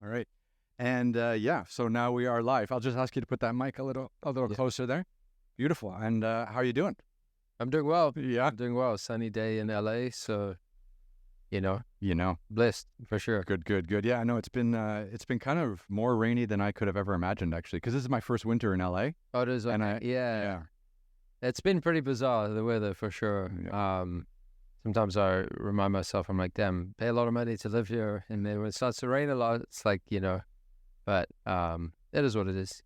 All right. And yeah, so now we are live. I'll just ask you to put that mic a little closer there. Beautiful. And how are you doing? I'm doing well. Yeah. I'm doing well. Sunny day in LA, so You know. blessed for sure. Good. Yeah, I know it's been kind of more rainy than I could have ever imagined, actually, because this is my first winter in LA. Oh, it is. And yeah. It's been pretty bizarre, the weather, for sure. Yeah. Sometimes I remind myself, I'm like, damn, pay a lot of money to live here, and then when it starts to rain a lot, it's like, but it is what it is,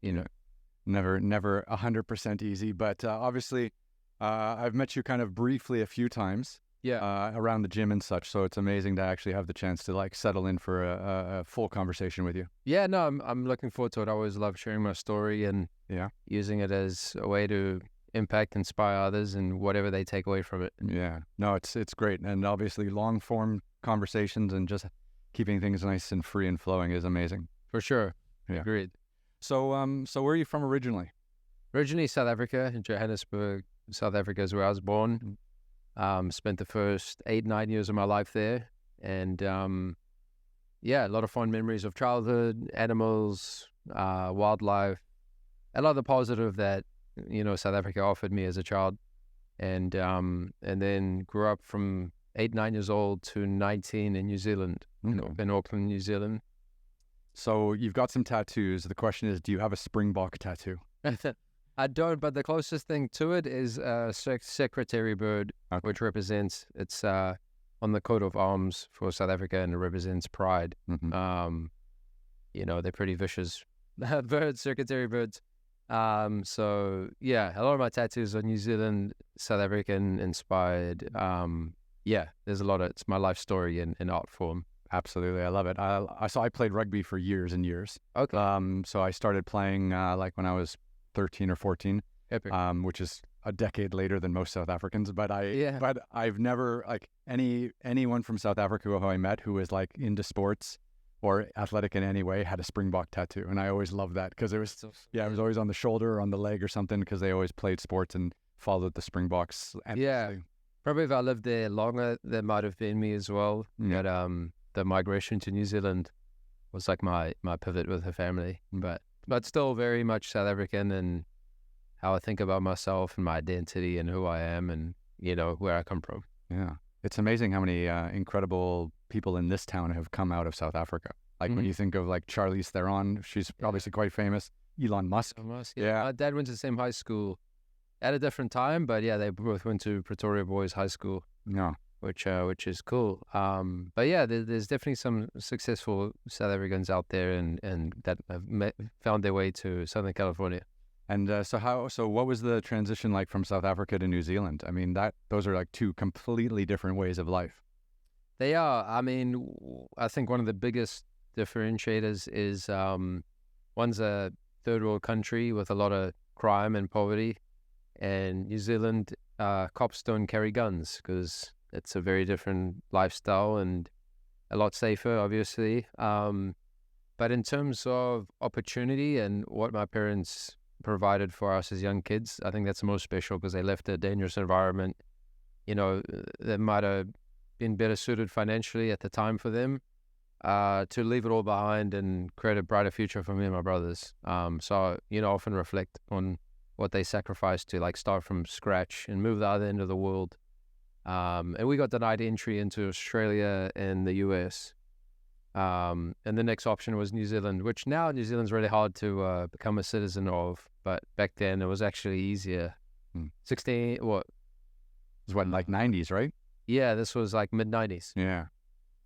Never 100% easy, but obviously, I've met you kind of briefly a few times. Yeah. Around the gym and such, so it's amazing to actually have the chance to like settle in for a full conversation with you. Yeah, no, I'm looking forward to it. I always love sharing my story and using it as a way to impact, inspire others, and whatever they take away from it. Yeah, no, it's great, and obviously long form conversations and just keeping things nice and free and flowing is amazing. For sure. Yeah. Agreed. So where are you from originally? Originally South Africa, in Johannesburg, South Africa is where I was born. Spent the first 8-9 years of my life there, and a lot of fond memories of childhood, animals, wildlife, a lot of the positive that South Africa offered me as a child, and then grew up from 8-9 years old to 19 in New Zealand, in Auckland, New Zealand. So you've got some tattoos. The question is, do you have a springbok tattoo? I don't, but the closest thing to it is a secretary bird, which represents, it's on the coat of arms for South Africa, and it represents pride. Mm-hmm. They're pretty vicious birds, secretary birds. So yeah, a lot of my tattoos are New Zealand, South African inspired. There's a lot of, it's my life story in art form. Absolutely, I love it. I played rugby for years and years. Okay. So I started playing like when I was 13 or 14, Epic. Which is a decade later than most South Africans. But I've never, like, anyone from South Africa who I met who was like into sports or athletic in any way had a springbok tattoo, and I always loved that because it was it was always on the shoulder or on the leg or something, because they always played sports and followed the Springboks. Yeah, probably if I lived there longer, that might have been me as well. Yeah. But the migration to New Zealand was like my pivot with the family, but still very much South African, and how I think about myself and my identity and who I am, and where I come from. Yeah, it's amazing how many incredible people in this town have come out of South Africa. Like when you think of like Charlize Theron, she's obviously quite famous. Elon Musk. Yeah. My dad went to the same high school at a different time, but yeah, they both went to Pretoria Boys High School. Yeah. Which is cool. But yeah, there's definitely some successful South Africans out there, and that have found their way to Southern California. And so what was the transition like from South Africa to New Zealand? I mean, those are like two completely different ways of life. They are. I mean, I think one of the biggest differentiators is one's a third world country with a lot of crime and poverty, and New Zealand, cops don't carry guns because it's a very different lifestyle and a lot safer, obviously. But in terms of opportunity and what my parents provided for us as young kids, I think that's the most special, because they left a dangerous environment, that might have been better suited financially at the time for them, to leave it all behind and create a brighter future for me and my brothers. So, often reflect on what they sacrificed to like start from scratch and move the other end of the world. And we got denied entry into Australia and the US. And the next option was New Zealand, which now New Zealand's really hard to become a citizen of. But back then it was actually easier. 16, what? It was like 90s, right? Yeah, this was like mid-90s.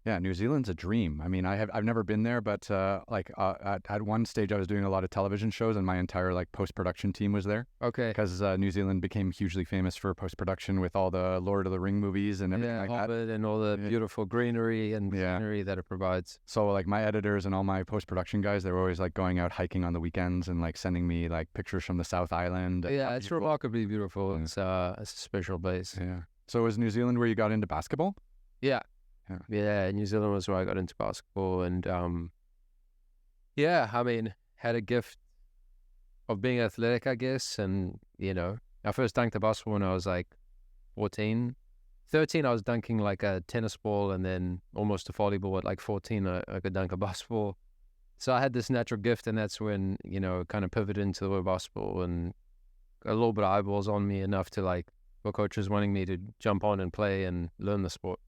Yeah, New Zealand's a dream. I mean, I've never been there, but at one stage I was doing a lot of television shows, and my entire like post-production team was there. Okay. Because New Zealand became hugely famous for post-production with all the Lord of the Ring movies and everything like Hobbit that. And all the beautiful greenery and scenery that it provides. So like my editors and all my post-production guys, they were always like going out hiking on the weekends and like sending me like pictures from the South Island. Yeah, it's remarkably beautiful. Yeah. It's a special place. Yeah. So was New Zealand where you got into basketball? Yeah. Yeah, New Zealand was where I got into basketball, and I mean, had a gift of being athletic, I guess, and I first dunked a basketball when I was like 14. 13, I was dunking like a tennis ball, and then almost a volleyball. At like 14, I could dunk a basketball. So I had this natural gift, and that's when, kind of pivoted into the basketball, and a little bit of eyeballs on me enough to like, for coaches wanting me to jump on and play and learn the sport.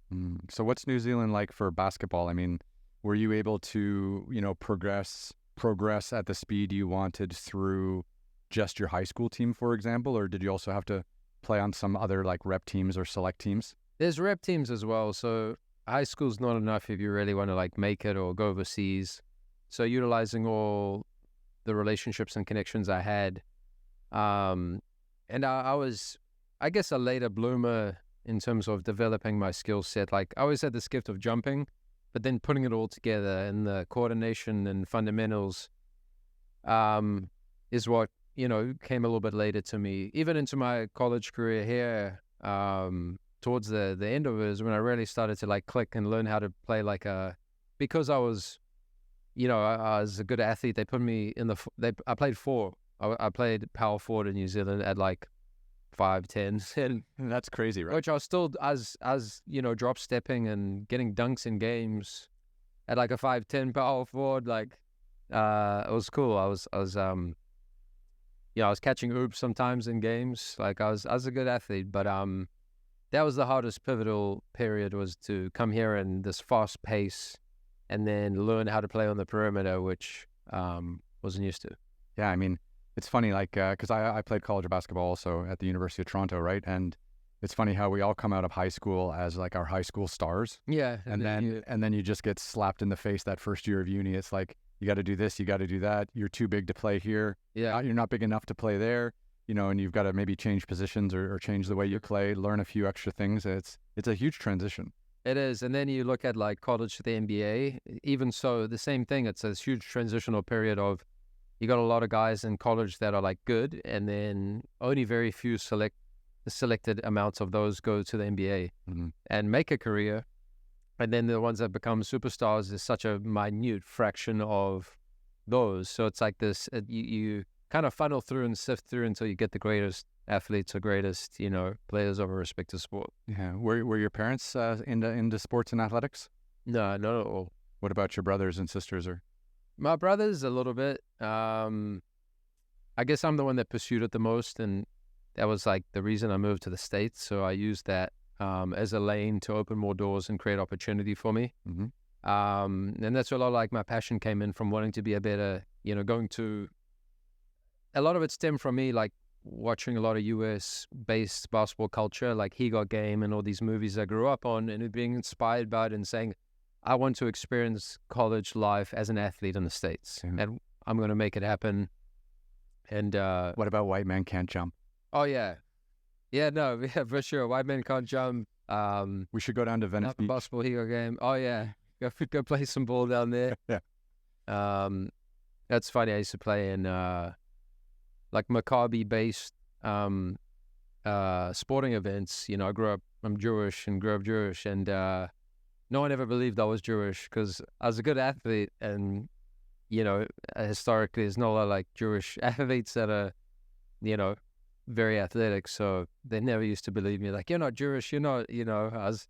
So what's New Zealand like for basketball? I mean, were you able to, progress at the speed you wanted through just your high school team, for example, or did you also have to play on some other like rep teams or select teams? There's rep teams as well. So high school's not enough if you really want to like make it or go overseas. So utilizing all the relationships and connections I had. And I was, I guess, a later bloomer in terms of developing my skill set. Like I always had this gift of jumping, but then putting it all together and the coordination and fundamentals is what, came a little bit later to me. Even into my college career here, towards the end of it is when I really started to like click and learn how to play because I was, I was a good athlete. They put me in I played four. I played power forward in New Zealand at like 5'10", and that's crazy, right? Which I was still as drop stepping and getting dunks in games at like a 5'10" power forward. Like it was cool. I was catching oops sometimes in games. Like I was a good athlete, but that was the hardest pivotal period, was to come here in this fast pace and then learn how to play on the perimeter, which wasn't used to. Yeah, I mean, it's funny, like, because I played college basketball also at the University of Toronto, right? And it's funny how we all come out of high school as like our high school stars. Yeah. And then you just get slapped in the face that first year of uni. It's like, you got to do this, you got to do that. You're too big to play here. Yeah. You're not big enough to play there. And you've got to maybe change positions or change the way you play, learn a few extra things. It's a huge transition. It is. And then you look at like college to the NBA, even so, the same thing. It's a huge transitional period of, you got a lot of guys in college that are like good, and then only very few selected amounts of those go to the NBA and make a career. And then the ones that become superstars is such a minute fraction of those. So it's like this, you kind of funnel through and sift through until you get the greatest athletes or greatest, players of a respective sport. Yeah. Were your parents into sports and athletics? No, not at all. What about your brothers and sisters? Or my brothers, a little bit. I guess I'm the one that pursued it the most, and that was like the reason I moved to the States. So I used that as a lane to open more doors and create opportunity for me. And that's where a lot of like my passion came in, from wanting to be a better, a lot of it stemmed from me like watching a lot of US-based basketball culture, like He Got Game and all these movies I grew up on, and being inspired by it and saying, I want to experience college life as an athlete in the States, and I'm going to make it happen. And what about White Man Can't Jump? Oh, yeah. Yeah, no, yeah, for sure. White Man Can't Jump. We should go down to Venice Beach. Basketball He Got Game. Oh, yeah. Go play some ball down there. Yeah. That's funny. I used to play in like Maccabi-based sporting events. I'm Jewish and grew up Jewish, and no one ever believed I was Jewish because I was a good athlete, and historically there's not a lot of like Jewish athletes that are very athletic, so they never used to believe me, like, you're not Jewish, you're not, I was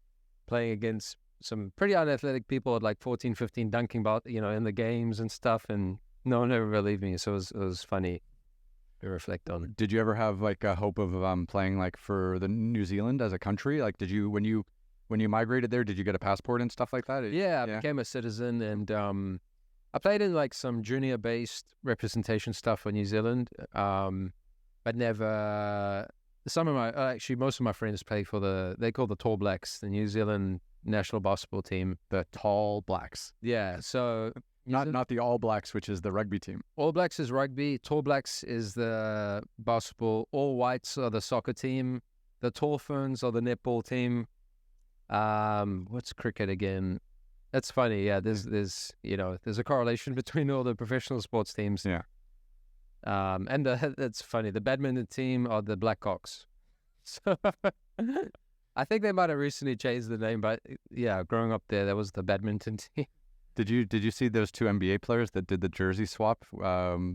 playing against some pretty unathletic people at like 14, 15 dunking in the games and stuff, and no one ever believed me, so it was funny to reflect on. Did you ever have like a hope of playing like for the New Zealand as a country? Like, did you, when you migrated there, did you get a passport and stuff like that? Yeah, I became a citizen, and I played in like some junior-based representation stuff for New Zealand, but never. Most of my friends play for they call the Tall Blacks, the New Zealand national basketball team. The Tall Blacks. Yeah, so not the All Blacks, which is the rugby team. All Blacks is rugby. Tall Blacks is the basketball. All Whites are the soccer team. The Tall Ferns are the netball team. What's cricket again? That's funny. Yeah, there's a correlation between all the professional sports teams. Yeah. And that's funny. The badminton team are the Blackhawks. So I think they might have recently changed the name, but yeah, growing up there, that was the badminton team. Did you see those two NBA players that did the jersey swap, where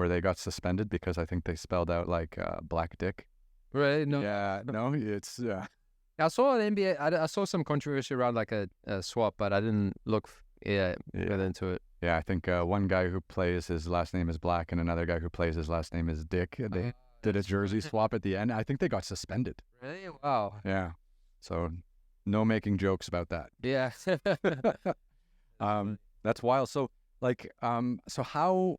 they got suspended because I think they spelled out like black dick? Right? No. Yeah. No. It's I saw an NBA. I saw some controversy around like a swap, but I didn't look get into it. Yeah, I think one guy who plays, his last name is Black, and another guy who plays, his last name is Dick. They did a jersey swap at the end. I think they got suspended. Really? Wow. Yeah. So no making jokes about that. Yeah. That's wild. So like, so how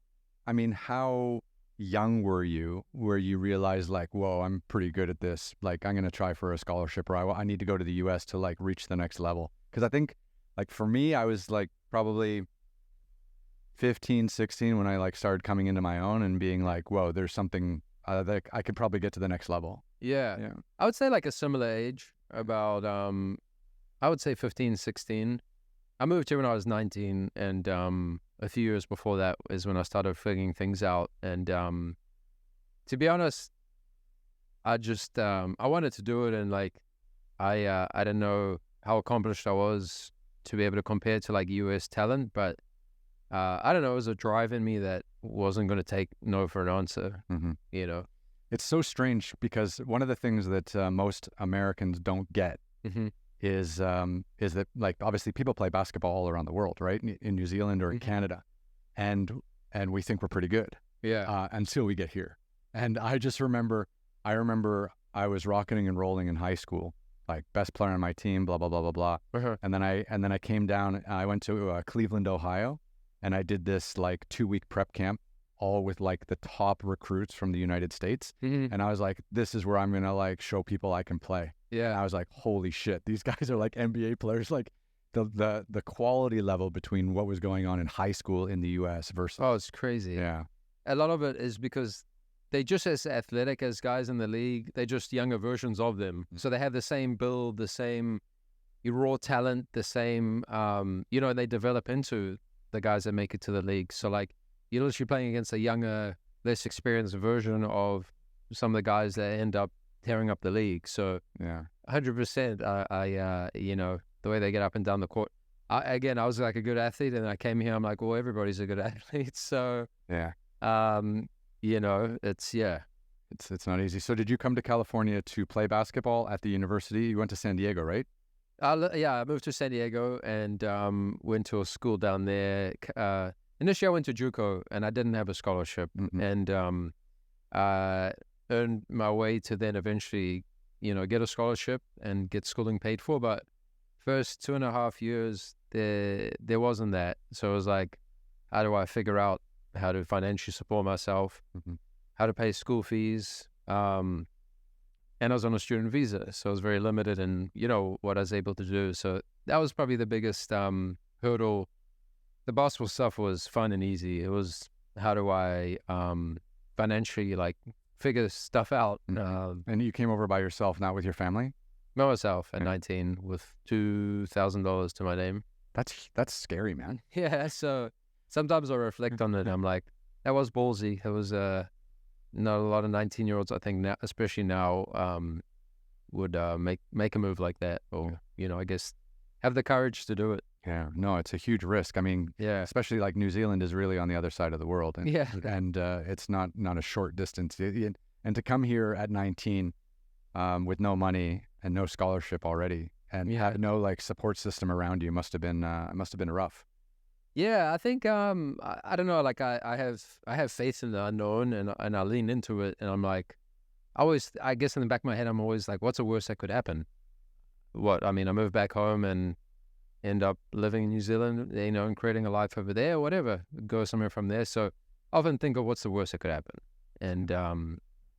young were you where you realized like, whoa, I'm pretty good at this. Like, I'm going to try for a scholarship, or I need to go to the US to like reach the next level. Because I think like for me, I was like probably 15, 16 when I like started coming into my own and being like, whoa, there's something that I could probably get to the next level. Yeah. I would say like a similar age, about, I would say 15, 16. I moved here when I was 19, and a few years before that is when I started figuring things out. And to be honest, I just I wanted to do it, and like I didn't know how accomplished I was to be able to compare to like US talent, but I don't know, it was a drive in me that wasn't going to take no for an answer. You know, it's so strange because one of the things that most Americans don't get is that like obviously people play basketball all around the world, right? In New Zealand or in Canada, and we think we're pretty good, until we get here. And I just remember I was rocketing and rolling in high school, like best player on my team, blah blah blah blah blah. And then I came down. I went to Cleveland, Ohio, and I did this like 2-week prep camp, all with like the top recruits from the United States. And I was like, this is where I'm gonna like show people I can play. And I was like, holy shit, these guys are like NBA players. Like the quality level between what was going on in high school in the US versus it's crazy. Yeah. A lot of it is because they just as athletic as guys in the league. They're just younger versions of them. So they have the same build, the same raw talent, the same and they develop into the guys that make it to the league. So like you're literally playing against a younger, less experienced version of some of the guys that end up tearing up the league. So 100%, the way they get up and down the court. I was like a good athlete, and I came here, I'm like, well, everybody's a good athlete. So it's not easy. So did you come to California to play basketball at the university? You went to San Diego, right? I moved to San Diego and went to a school down there. Initially, I went to JUCO, and I didn't have a scholarship, and earned my way to then eventually, get a scholarship and get schooling paid for. But first 2.5 years, there wasn't that. So it was like, how do I figure out how to financially support myself, how to pay school fees, and I was on a student visa, so I was very limited in, what I was able to do. So that was probably the biggest hurdle. The basketball stuff was fun and easy. It was, how do I financially like figure stuff out? And you came over by yourself, not with your family? By myself at 19 with $2,000 to my name. That's scary, man. Yeah, so sometimes I reflect on it. I'm like, that was ballsy. It was not a lot of 19-year-olds, I think, now, especially now, would make a move like that, or I guess have the courage to do it. Yeah, no, it's a huge risk. I mean, especially like New Zealand is really on the other side of the world, and it's not a short distance. And to come here at 19 with no money and no scholarship already, and have no like support system around you must have been rough. Yeah, I think I don't know. Like I have faith in the unknown, and I lean into it, and I'm like, I guess in the back of my head, I'm always like, what's the worst that could happen? I move back home and end up living in New Zealand, and creating a life over there, or whatever, go somewhere from there. So I often think of what's the worst that could happen, and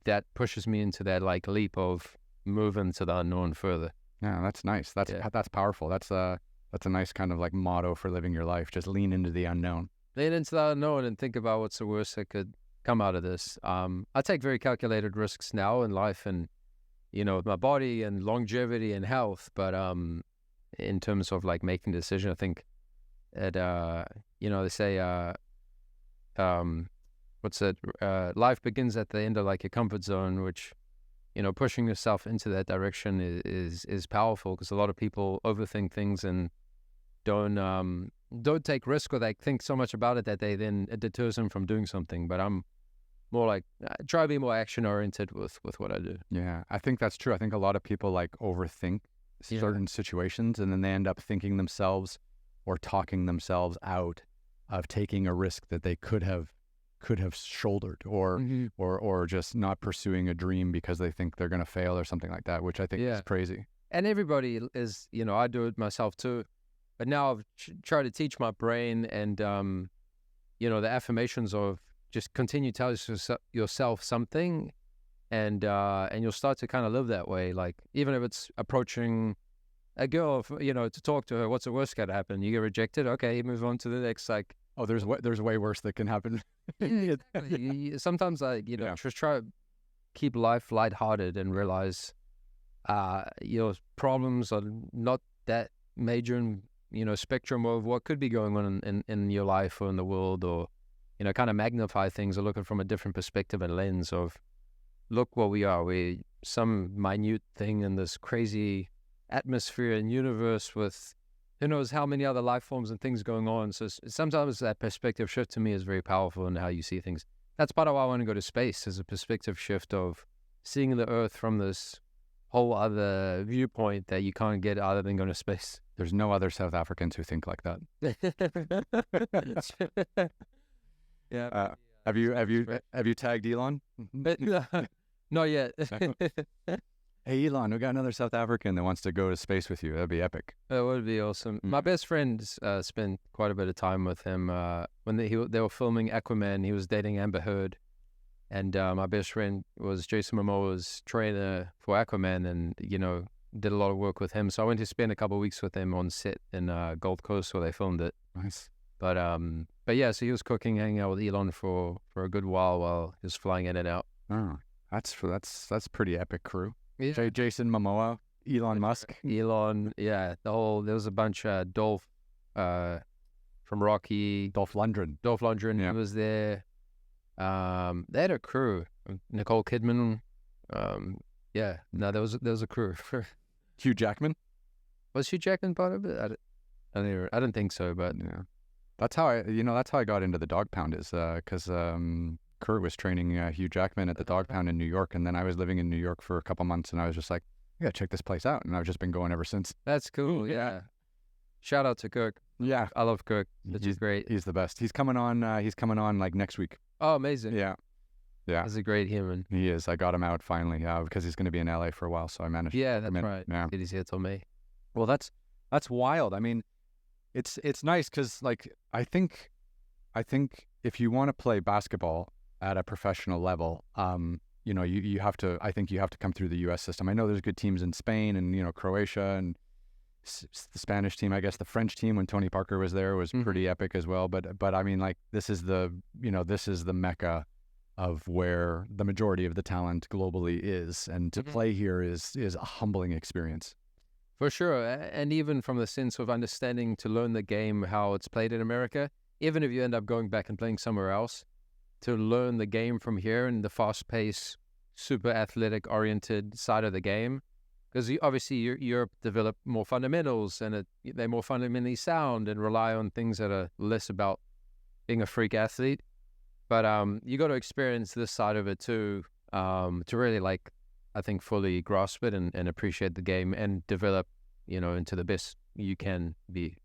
that pushes me into that like leap of moving to the unknown further. Yeah, that's nice. That's powerful. That's a nice kind of like motto for living your life. Just lean into the unknown. Lean into the unknown and think about what's the worst that could come out of this. I take very calculated risks now in life, and with my body and longevity and health. But in terms of like making a decision, I think that they say life begins at the end of like your comfort zone, which pushing yourself into that direction is powerful, because a lot of people overthink things and don't take risk, or they think so much about it that it deters them from doing something. But I'm more like, try to be more action oriented with what I do. Yeah, I think that's true. I think a lot of people like overthink certain situations, and then they end up thinking themselves or talking themselves out of taking a risk that they could have shouldered, or just not pursuing a dream because they think they're going to fail or something like that, which I think is crazy. And everybody is, I do it myself too. But now I've tried to teach my brain and, the affirmations of just continue to tell yourself something, and you'll start to kind of live that way. Like, even if it's approaching a girl, to talk to her, what's the worst that happen? You get rejected? Okay, you move on to the next. Like, oh, there's way worse that can happen. Yeah, exactly. Sometimes, just try to keep life lighthearted and realize, your problems are not that major in, spectrum of what could be going on in your life or in the world, or, kind of magnify things or look at it from a different perspective and lens of, look what we are. We're some minute thing in this crazy atmosphere and universe with who knows how many other life forms and things going on. So sometimes that perspective shift to me is very powerful in how you see things. That's part of why I want to go to space, is a perspective shift of seeing the Earth from this whole other viewpoint that you can't get other than going to space. There's no other South Africans who think like that. Yeah. Have you tagged Elon? Not yet. Hey Elon, we got another South African that wants to go to space with you. That'd be epic. That would be awesome. My best friend spent quite a bit of time with him when they were filming Aquaman. He was dating Amber Heard, and my best friend was Jason Momoa's trainer for Aquaman, and did a lot of work with him. So I went to spend a couple of weeks with him on set in Gold Coast where they filmed it. Nice. But yeah, so he was cooking, hanging out with Elon for a good while he was flying in and out. Oh, that's pretty epic crew. Yeah. Jason Momoa, Elon Musk. Elon, yeah. There was a bunch of Dolph from Rocky. Dolph Lundgren. He was there. They had a crew. Nicole Kidman. Yeah. No, there was a crew. Hugh Jackman? Was Hugh Jackman part of it? I don't think so, but yeah. That's how I got into the dog pound, is because Kurt was training Hugh Jackman at the dog pound in New York, and then I was living in New York for a couple months, and I was just like, I gotta check this place out, and I've just been going ever since. That's cool. Yeah. Shout out to Kirk. Yeah, I love Kirk. He's great. He's the best. He's coming on like next week. Oh, amazing. Yeah. He's a great human. He is. I got him out finally, because he's going to be in LA for a while, so I managed. Yeah, that's right. Yeah, he's here till May. Well, that's wild. I mean, it's nice because, like, I think if you want to play basketball at a professional level, you have to. I think you have to come through the U.S. system. I know there's good teams in Spain and Croatia and the Spanish team. I guess the French team when Tony Parker was there was pretty epic as well. But I mean, like, this is the mecca of where the majority of the talent globally is, and to play here is a humbling experience. For sure, and even from the sense of understanding to learn the game, how it's played in America, even if you end up going back and playing somewhere else, to learn the game from here and the fast-paced, super athletic-oriented side of the game. Because obviously Europe developed more fundamentals, and they're more fundamentally sound and rely on things that are less about being a freak athlete. But you got to experience this side of it too, to really, like, I think, fully grasp it and appreciate the game and develop, into the best you can be.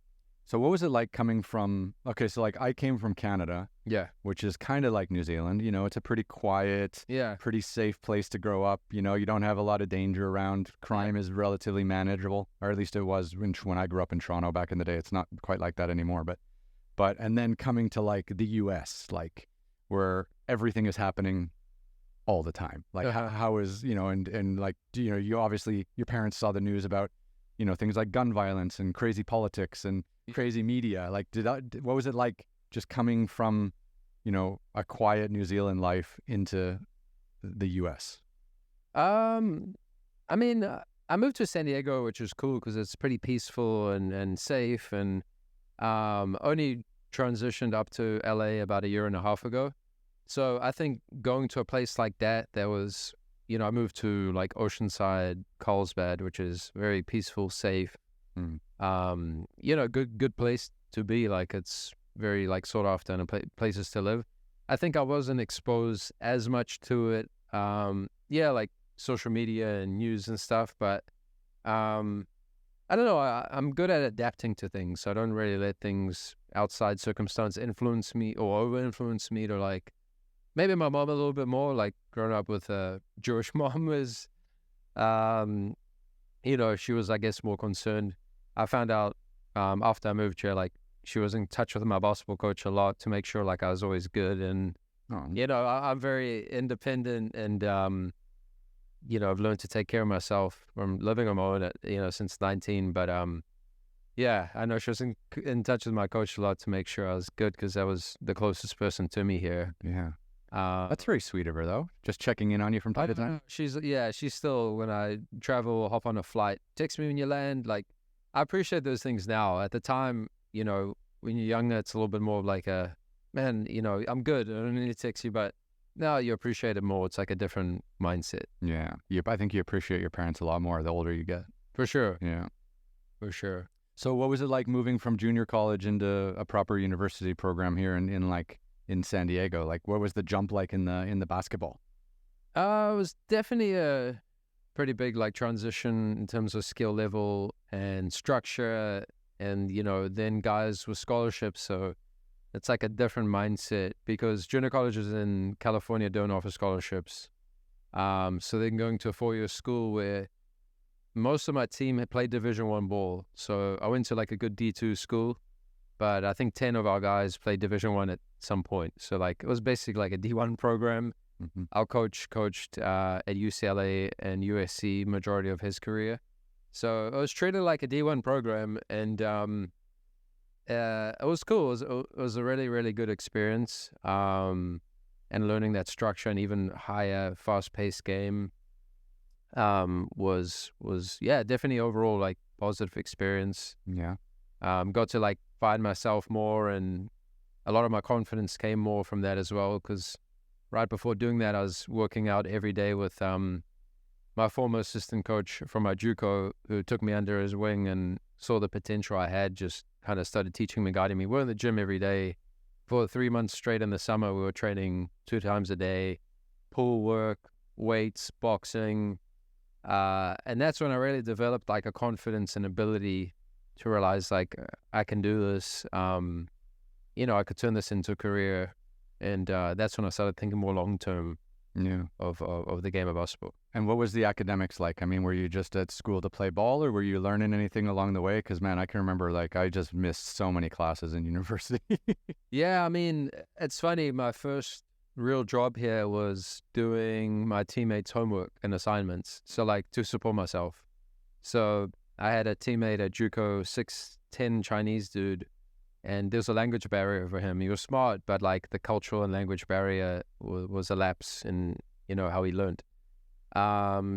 So what was it like coming from, okay, so like I came from Canada, which is kind of like New Zealand, it's a pretty quiet, pretty safe place to grow up. You don't have a lot of danger around. Crime is relatively manageable, or at least it was when I grew up in Toronto back in the day. It's not quite like that anymore, but and then coming to like the US, like where everything is happening all the time. Like how is, and like, you obviously, your parents saw the news about, things like gun violence and crazy politics and crazy media. Like, what was it like just coming from, a quiet New Zealand life into the US? I mean, I moved to San Diego, which was cool because it's pretty peaceful and safe, and only transitioned up to LA about a year and a half ago. So I think going to a place like that, there was, I moved to like Oceanside, Carlsbad, which is very peaceful, safe. Good place to be. Like, it's very like sought after and places to live. I think I wasn't exposed as much to it. Like social media and news and stuff, but I don't know. I'm good at adapting to things, so I don't really let things outside circumstance influence me or over-influence me to like, maybe my mom a little bit more, like growing up with a Jewish mom was, she was, I guess, more concerned. I found out after I moved here, like she was in touch with my basketball coach a lot to make sure like I was always good. And, I'm very independent and, I've learned to take care of myself from living on my own, since 19. But, I know she was in touch with my coach a lot to make sure I was good because that was the closest person to me here. Yeah. That's very sweet of her, though. Just checking in on you from time to time. She's still, when I travel, hop on a flight, text me when you land. Like, I appreciate those things now. At the time, when you're younger, it's a little bit more like man, I'm good. I don't need to text you, but now you appreciate it more. It's like a different mindset. Yeah. I think you appreciate your parents a lot more the older you get. For sure. Yeah. For sure. So what was it like moving from junior college into a proper university program here in San Diego? Like, what was the jump like in the basketball? It was definitely a pretty big like transition in terms of skill level and structure, and then guys with scholarships. So it's like a different mindset because junior colleges in California don't offer scholarships. So then going to a 4-year school where most of my team had played Division I ball. So I went to like a good D2 school, but I think 10 of our guys played Division I at some point. So like it was basically like a D1 program. Mm-hmm. Our coach coached at UCLA and USC majority of his career. So it was treated like a D1 program, and it was cool. It was a really, really good experience, and learning that structure and even higher, fast-paced game was definitely overall like positive experience. Yeah. Got to like find myself more, and a lot of my confidence came more from that as well, because right before doing that, I was working out every day with my former assistant coach from my JUCO, who took me under his wing and saw the potential I had, just kind of started teaching me, guiding me. We're in the gym every day. For 3 months straight in the summer, we were training 2 times a day, pool work, weights, boxing. And that's when I really developed like a confidence and ability to realize like I can do this. I could turn this into a career. And that's when I started thinking more long-term of the game of basketball. And what was the academics like? I mean, were you just at school to play ball, or were you learning anything along the way? Because, man, I can remember, like, I just missed so many classes in university. Yeah, I mean, it's funny. My first real job here was doing my teammates' homework and assignments. So, like, to support myself. So I had a teammate at JUCO, 6'10" Chinese dude, and there's a language barrier for him. He was smart, but like the cultural and language barrier was a lapse in, how he learned.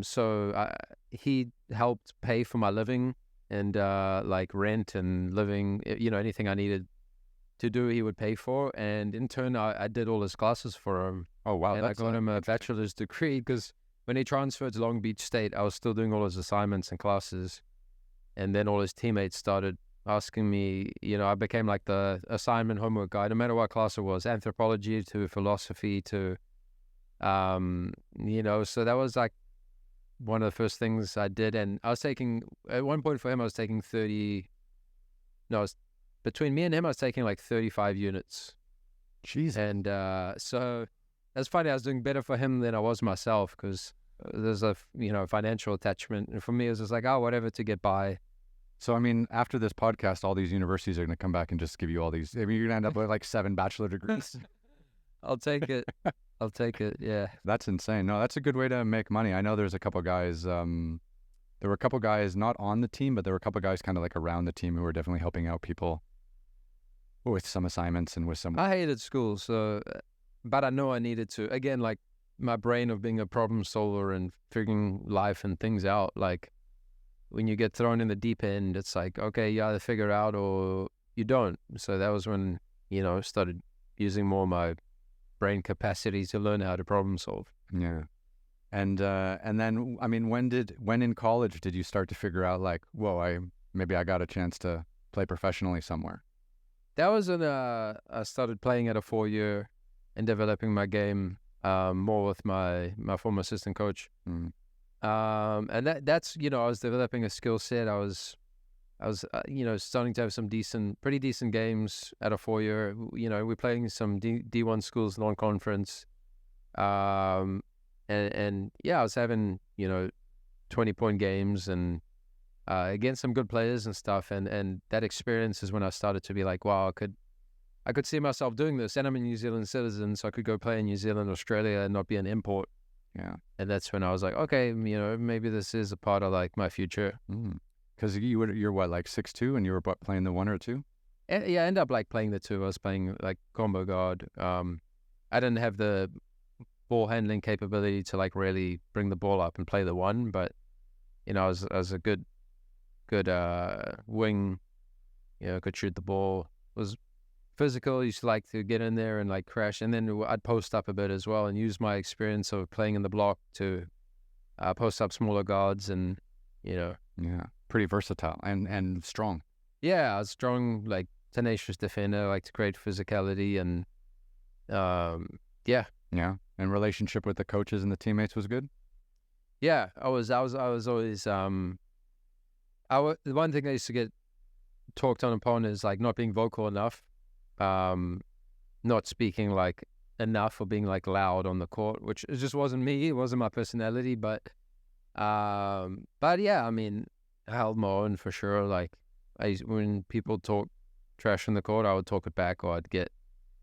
So he helped pay for my living and like rent and living, anything I needed to do, he would pay for. And in turn, I did all his classes for him. Oh, wow. And I got him a bachelor's degree, because when he transferred to Long Beach State, I was still doing all his assignments and classes. And then all his teammates started asking me, I became like the assignment homework guy, no matter what class it was, anthropology to philosophy to, so that was like one of the first things I did. And I was taking, at one point for him, I was taking between me and him, I was taking like 35 units. Jeez. And so that's funny. I was doing better for him than I was myself, because there's a, financial attachment. And for me, it was just like, whatever to get by. So, I mean, after this podcast, all these universities are going to come back and just give you all these. I mean, you're going to end up with like 7 bachelor degrees. I'll take it. I'll take it. Yeah. That's insane. No, that's a good way to make money. I know there's a couple guys, there were a couple guys not on the team, but there were a couple guys kind of like around the team who were definitely helping out people with some assignments and with some. I hated school, but I know I needed to. Again, like my brain of being a problem solver and figuring life and things out, like, when you get thrown in the deep end, it's like, okay, you either figure it out or you don't. So that was when, I started using more of my brain capacity to learn how to problem solve. Yeah. And then, I mean, when in college did you start to figure out like, whoa, maybe I got a chance to play professionally somewhere? That was when I started playing at a 4-year and developing my game more with my former assistant coach. Mm. And that's, I was developing a skill set. I was I was, starting to have some pretty decent games at a 4-year. We're playing some D1 schools non-conference. And I was having, 20-point games and against some good players and stuff. And that experience is when I started to be like, wow, I could see myself doing this. And I'm a New Zealand citizen, so I could go play in New Zealand, Australia, and not be an import. Yeah. And that's when I was like, okay, maybe this is a part of like my future. Because you're what, like 6'2", and you were playing the 1 or 2? Yeah, I ended up like playing the 2. I was playing like combo guard. I didn't have the ball handling capability to like really bring the ball up and play the 1, but I was a good wing. Could shoot the ball. Was physical. Used to like to get in there and like crash, and then I'd post up a bit as well and use my experience of playing in the block to post up smaller guards and Yeah, pretty versatile and strong. Yeah, I was strong, like tenacious defender, like to create physicality and yeah. And relationship with the coaches and the teammates was good. Yeah, I was always the one thing I used to get talked on upon is like not being vocal enough, not speaking like enough or being like loud on the court, which it just wasn't me. It wasn't my personality, but yeah, I mean, I held my own for sure. Like when people talk trash on the court, I would talk it back, or I'd get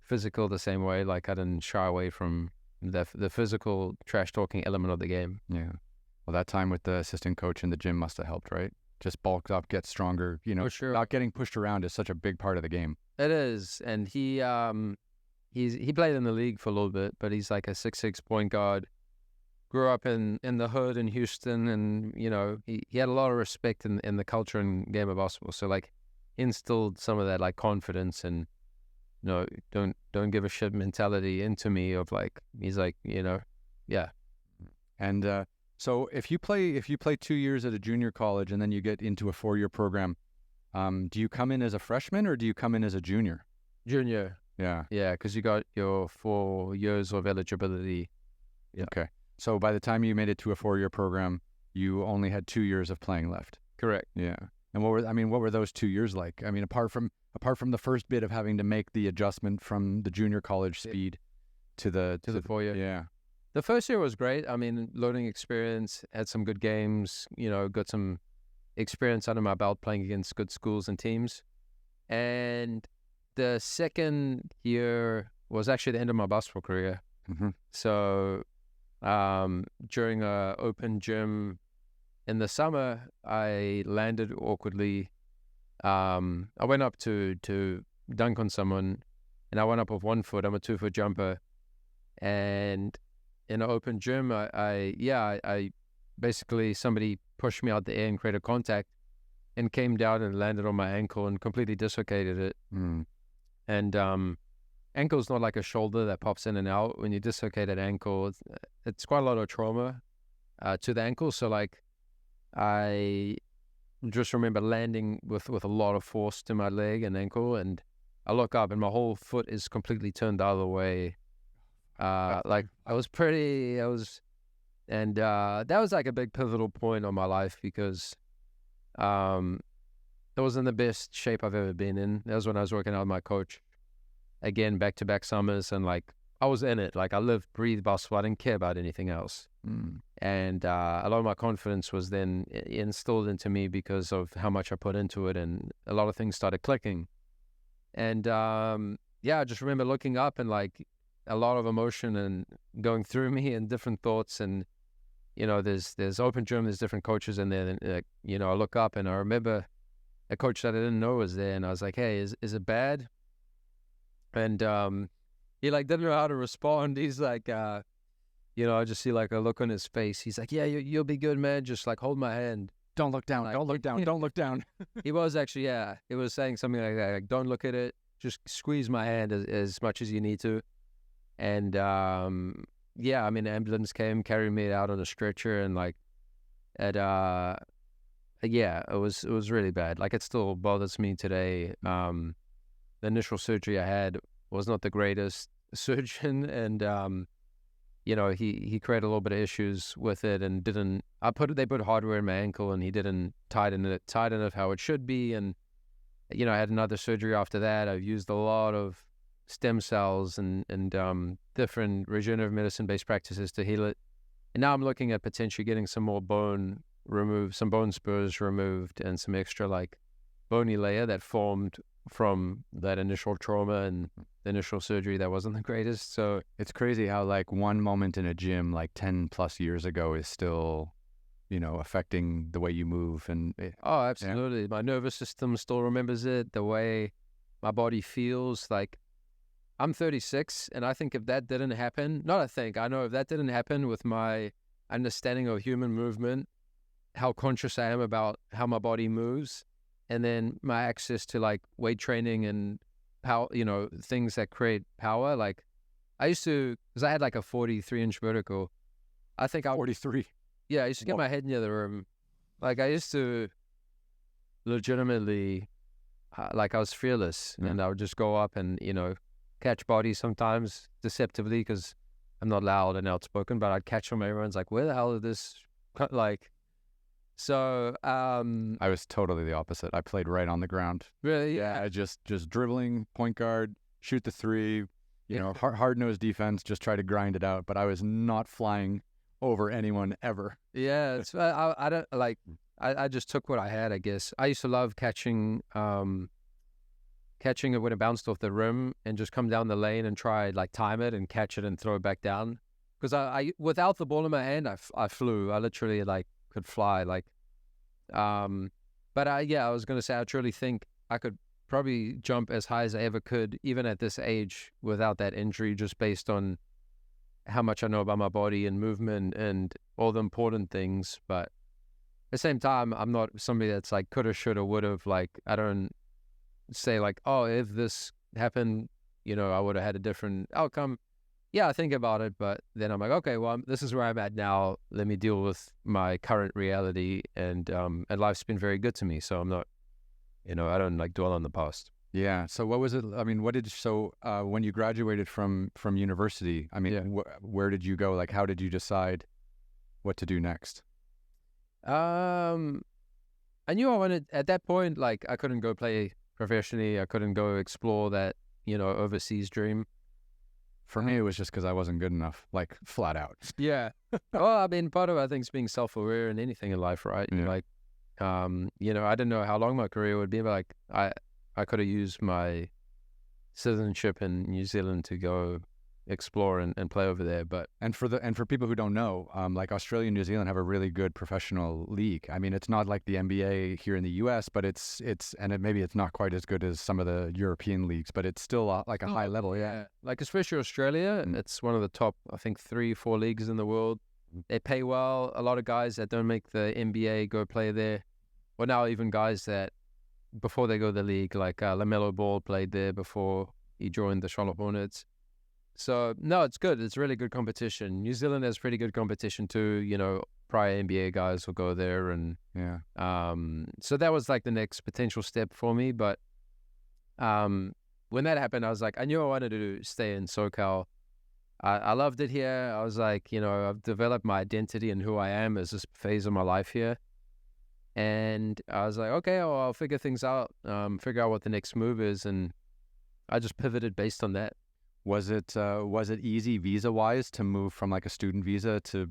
physical the same way. Like I didn't shy away from the physical trash talking element of the game. Yeah. Well, that time with the assistant coach in the gym must have helped, right? Just bulked up, get stronger. For sure. Not getting pushed around is such a big part of the game. It is, and he played in the league for a little bit, but he's like a 6'6" point guard. Grew up in the hood in Houston, and he had a lot of respect in the culture and game of basketball. So like instilled some of that like confidence and don't give a shit mentality into me of like, he's like, yeah. And so if you play 2 years at a junior college and then you get into a 4-year program, do you come in as a freshman or do you come in as a junior? Junior. Yeah. Yeah, because you got your 4 years of eligibility. Yeah. Okay. So by the time you made it to a 4-year program, you only had 2 years of playing left. Correct. Yeah. And what were those 2 years like? I mean, apart from the first bit of having to make the adjustment from the junior college speed to the 4-year. Yeah. The first year was great. I mean, learning experience, had some good games, got some experience under my belt playing against good schools and teams. And the second year was actually the end of my basketball career. Mm-hmm. So during a open gym in the summer, I landed awkwardly. I went up to dunk on someone, and I went up with 1 foot. I'm a 2-foot jumper, and in an open gym, I basically, somebody pushed me out the air and created contact, and came down and landed on my ankle and completely dislocated it. And ankle's not like a shoulder that pops in and out. When you dislocate an ankle, it's quite a lot of trauma to the ankle. So like, I just remember landing with a lot of force to my leg and ankle, and I look up and my whole foot is completely turned the other way. That was like a big pivotal point on my life because it wasn't the best shape I've ever been in. That was when I was working out with my coach. Again, back-to-back summers, and like I was in it. Like I lived, breathed basketball. I didn't care about anything else. And a lot of my confidence was then installed into me because of how much I put into it, and a lot of things started clicking. And I just remember looking up and like a lot of emotion and going through me and different thoughts. And there's open gym, there's different coaches in there. And I look up and I remember a coach that I didn't know was there, and I was like, "Hey, is it bad?" And he like didn't know how to respond. He's like, I just see like a look on his face. He's like, "Yeah, you'll be good, man. Just like hold my hand. Don't look down. Like, don't look down. Don't look down." He was actually, he was saying something like that. Like, don't look at it. Just squeeze my hand as much as you need to. And I mean, ambulance came, carried me out on a stretcher, and like, it was really bad. Like it still bothers me today. The initial surgery I had was not the greatest surgeon, and he created a little bit of issues with it and they put hardware in my ankle and he didn't tighten it how it should be. And, I had another surgery after that. I've used a lot of stem cells and different regenerative medicine-based practices to heal it. And now I'm looking at potentially getting some more bone removed, some bone spurs removed, and some extra like bony layer that formed from that initial trauma and the initial surgery that wasn't the greatest. So it's crazy how like one moment in a gym like 10 plus years ago is still, affecting the way you move. Oh, absolutely. Yeah. My nervous system still remembers it, the way my body feels. Like, I'm 36, and I think if that didn't happen, I know if that didn't happen with my understanding of human movement, how conscious I am about how my body moves, and then my access to like weight training and power, things that create power. Like, I used to, because I had like a 43-inch vertical. I think 43. Yeah, I used to get my head near the rim. Like, I used to legitimately, like, I was fearless, and I would just go up and, catch bodies sometimes deceptively because I'm not loud and outspoken, but I'd catch them. Everyone's like, where the hell is this? Like, so I was totally the opposite. I played right on the ground. Really? Yeah, just dribbling, point guard, shoot the three, hard-nosed defense, just try to grind it out. But I was not flying over anyone ever. Yeah, it's, I don't like. I just took what I had, I guess. I used to love catching it when it bounced off the rim and just come down the lane and try like time it and catch it and throw it back down. Because I without the ball in my hand, I flew. I literally like could fly. Like, but I was gonna say I truly think I could probably jump as high as I ever could, even at this age, without that injury, just based on how much I know about my body and movement and all the important things. But at the same time, I'm not somebody that's like coulda, shoulda, woulda. Like, I don't say like, oh, if this happened, I would have had a different outcome. Yeah, I think about it, but then I'm like, okay, well, this is where I'm at now. Let me deal with my current reality, and life's been very good to me. So I'm not, I don't like dwell on the past. Yeah. So what was it? I mean, when you graduated from university, I mean, where did you go? Like, how did you decide what to do next? I knew I wanted, at that point, like, I couldn't go play professionally. I couldn't go explore that, overseas dream. For me, it was just because I wasn't good enough, like, flat out. Yeah. Well, I mean, part of it, I think, is being self-aware in anything in life, right? Yeah. Like, I didn't know how long my career would be, but like, I could have used my citizenship in New Zealand to go explore and play over there. But and for people who don't know, like Australia and New Zealand have a really good professional league. I mean, it's not like the NBA here in the US, but maybe it's not quite as good as some of the European leagues, but it's still like a high level. Yeah. Like, especially Australia, it's one of the top, I think, 3-4 leagues in the world. They pay well. A lot of guys that don't make the NBA go play there. Well, now even guys that before they go to the league, like LaMelo Ball played there before he joined the Charlotte Hornets. So, no, it's good. It's really good competition. New Zealand has pretty good competition too. Prior NBA guys will go there. And so that was like the next potential step for me. But when that happened, I was like, I knew I wanted to stay in SoCal. I loved it here. I was like, I've developed my identity and who I am as this phase of my life here. And I was like, okay, well, I'll figure things out, figure out what the next move is. And I just pivoted based on that. Was it easy visa-wise to move from like a student visa to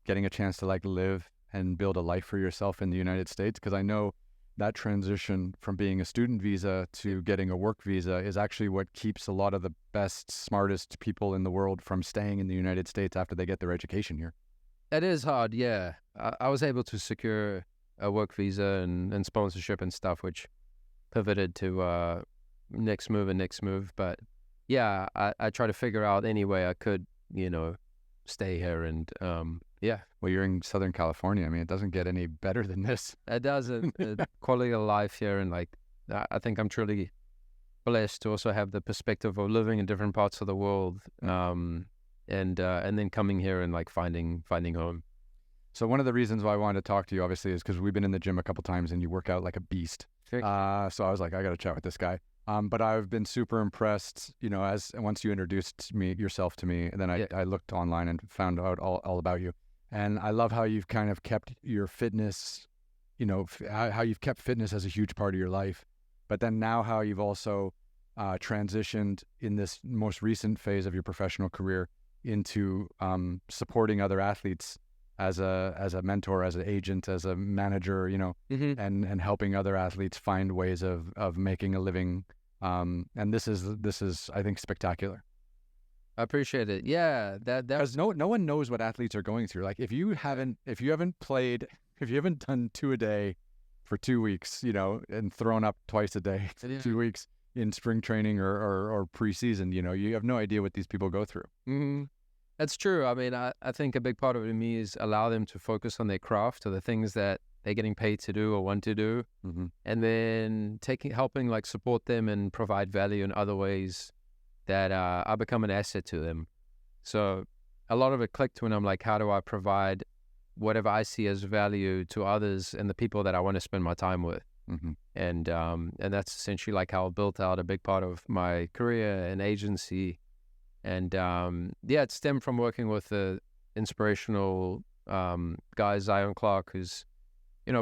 getting a chance to like live and build a life for yourself in the United States? Because I know that transition from being a student visa to getting a work visa is actually what keeps a lot of the best, smartest people in the world from staying in the United States after they get their education here. It is hard, yeah. I was able to secure a work visa and sponsorship and stuff, which pivoted to next move. But yeah, I try to figure out any way I could, stay here. And well, you're in Southern California. I mean, it doesn't get any better than this. It doesn't. Quality of life here, and like, I think I'm truly blessed to also have the perspective of living in different parts of the world, and then coming here and like finding home. So one of the reasons why I wanted to talk to you, obviously, is because we've been in the gym a couple times and you work out like a beast. So I was like, I got to chat with this guy. But I've been super impressed, as once you introduced yourself to me, and then I looked online and found out all about you. And I love how you've kind of kept your fitness, how you've kept fitness as a huge part of your life. But then now how you've also transitioned in this most recent phase of your professional career into supporting other athletes as a mentor, as an agent, as a manager, and helping other athletes find ways of making a living. And this is I think spectacular. I appreciate it. Yeah, because no one knows what athletes are going through. Like if you haven't done 2 a day for 2 weeks, and thrown up twice a day, 2 weeks in spring training or preseason, you have no idea what these people go through. Mm-hmm. That's true. I mean, I think a big part of it me is allow them to focus on their craft or the things that they're getting paid to do or want to do, and then helping like support them and provide value in other ways that I become an asset to them. So a lot of it clicked when I'm like, how do I provide whatever I see as value to others and the people that I want to spend my time with? And that's essentially like how I built out a big part of my career and agency. And it stemmed from working with the inspirational guy Zion Clark, who's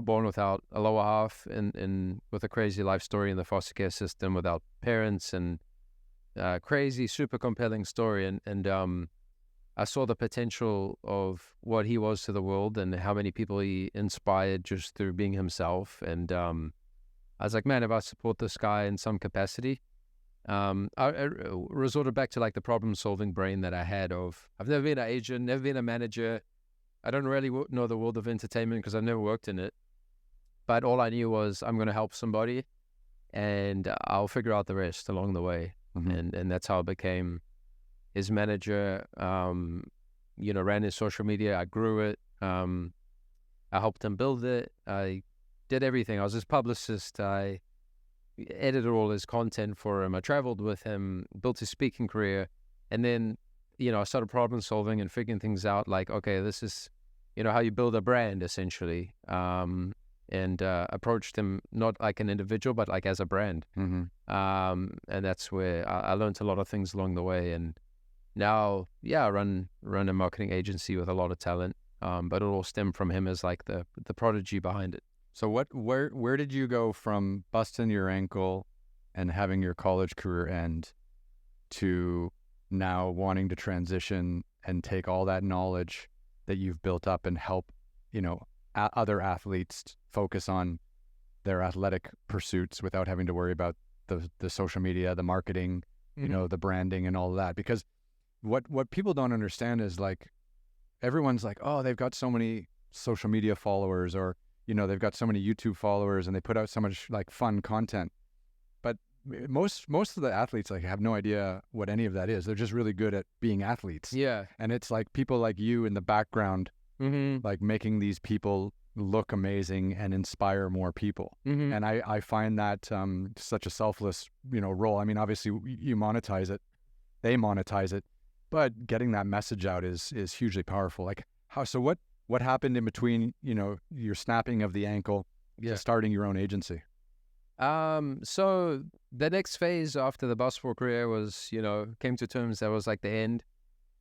born without a lower half and with a crazy life story in the foster care system without parents, and crazy, super compelling story. And I saw the potential of what he was to the world and how many people he inspired just through being himself. And I was like, man, if I support this guy in some capacity, I resorted back to like the problem-solving brain that I had of, I've never been an agent, never been a manager. I don't really know the world of entertainment because I've never worked in it. But all I knew was I'm going to help somebody and I'll figure out the rest along the way. And that's how I became his manager, ran his social media. I grew it. I helped him build it. I did everything. I was his publicist. I edited all his content for him. I traveled with him, built his speaking career. And then, I started problem solving and figuring things out like, okay, this is, how you build a brand essentially. And approached him not like an individual, but like as a brand. And that's where I learned a lot of things along the way. And now, I run a marketing agency with a lot of talent, but it all stemmed from him as like the prodigy behind it. So where did you go from busting your ankle and having your college career end to now wanting to transition and take all that knowledge that you've built up and help, other athletes focus on their athletic pursuits without having to worry about the social media, the marketing, the branding and all of that? Because what people don't understand is like, everyone's like, oh, they've got so many social media followers, or they've got so many YouTube followers and they put out so much like fun content. But most of the athletes like have no idea what any of that is. They're just really good at being athletes. Yeah. And it's like people like you in the background, like making these people look amazing and inspire more people. And I find that such a selfless, role. I mean, obviously you monetize it, they monetize it, but getting that message out is hugely powerful. Like what happened in between, your snapping of the ankle to starting your own agency? So the next phase after the basketball career was, came to terms that was like the end.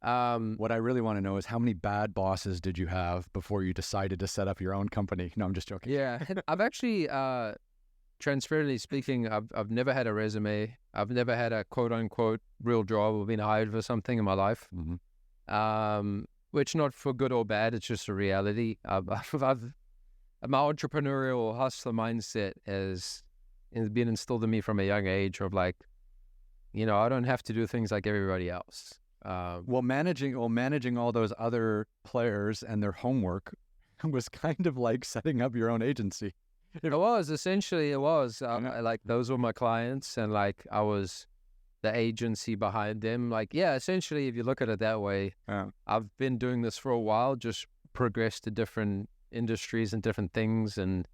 What I really want to know is how many bad bosses did you have before you decided to set up your own company? No, I'm just joking. Yeah, I've actually, transparently speaking, I've never had a resume. I've never had a quote unquote real job or been hired for something in my life. Which not for good or bad, it's just a reality. My entrepreneurial hustler mindset has been instilled in me from a young age of like, I don't have to do things like everybody else. Managing all those other players and their homework was kind of like setting up your own agency. It was. Like those were my clients and like I was the agency behind them. Like, essentially, if you look at it that way, I've been doing this for a while, just progressed to different industries and different things. And,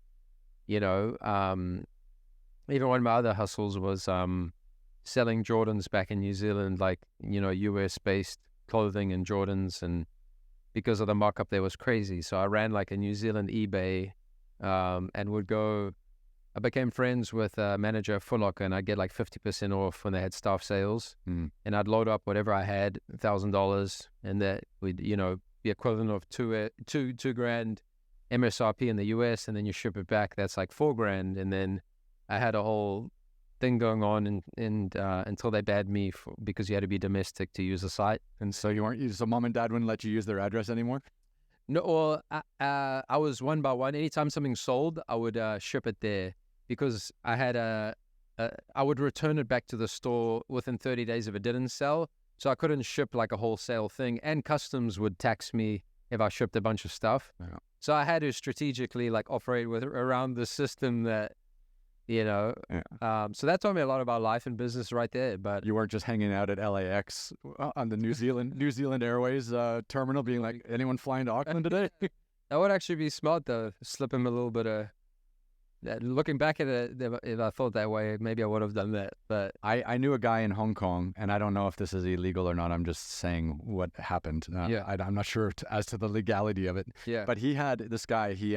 even one of my other hustles was selling Jordans back in New Zealand, like, US-based clothing and Jordans. And because of the markup there was crazy. So I ran like a New Zealand eBay and would go I became friends with a manager of Foot Locker, and I'd get like 50% off when they had staff sales. And I'd load up whatever I had, $1,000, and that would, be equivalent of two grand MSRP in the US, and then you ship it back. That's like $4,000. And then I had a whole thing going on and until they banned me because you had to be domestic to use the site. And so so mom and dad wouldn't let you use their address anymore? No, well, I was one by one. Anytime something sold, I would ship it there because I had I would return it back to the store within 30 days if it didn't sell. So I couldn't ship like a wholesale thing, and customs would tax me if I shipped a bunch of stuff. Yeah. So I had to strategically like operate around the system that, so that taught me a lot about life and business right there. But you weren't just hanging out at LAX on the New Zealand Airways terminal being like, anyone flying to Auckland today? That would actually be smart though, slip him a little bit of... Looking back at it, if I thought that way, maybe I would have done that. But I knew a guy in Hong Kong, and I don't know if this is illegal or not. I'm just saying what happened. I'm not sure as to the legality of it. Yeah. But he had this guy. He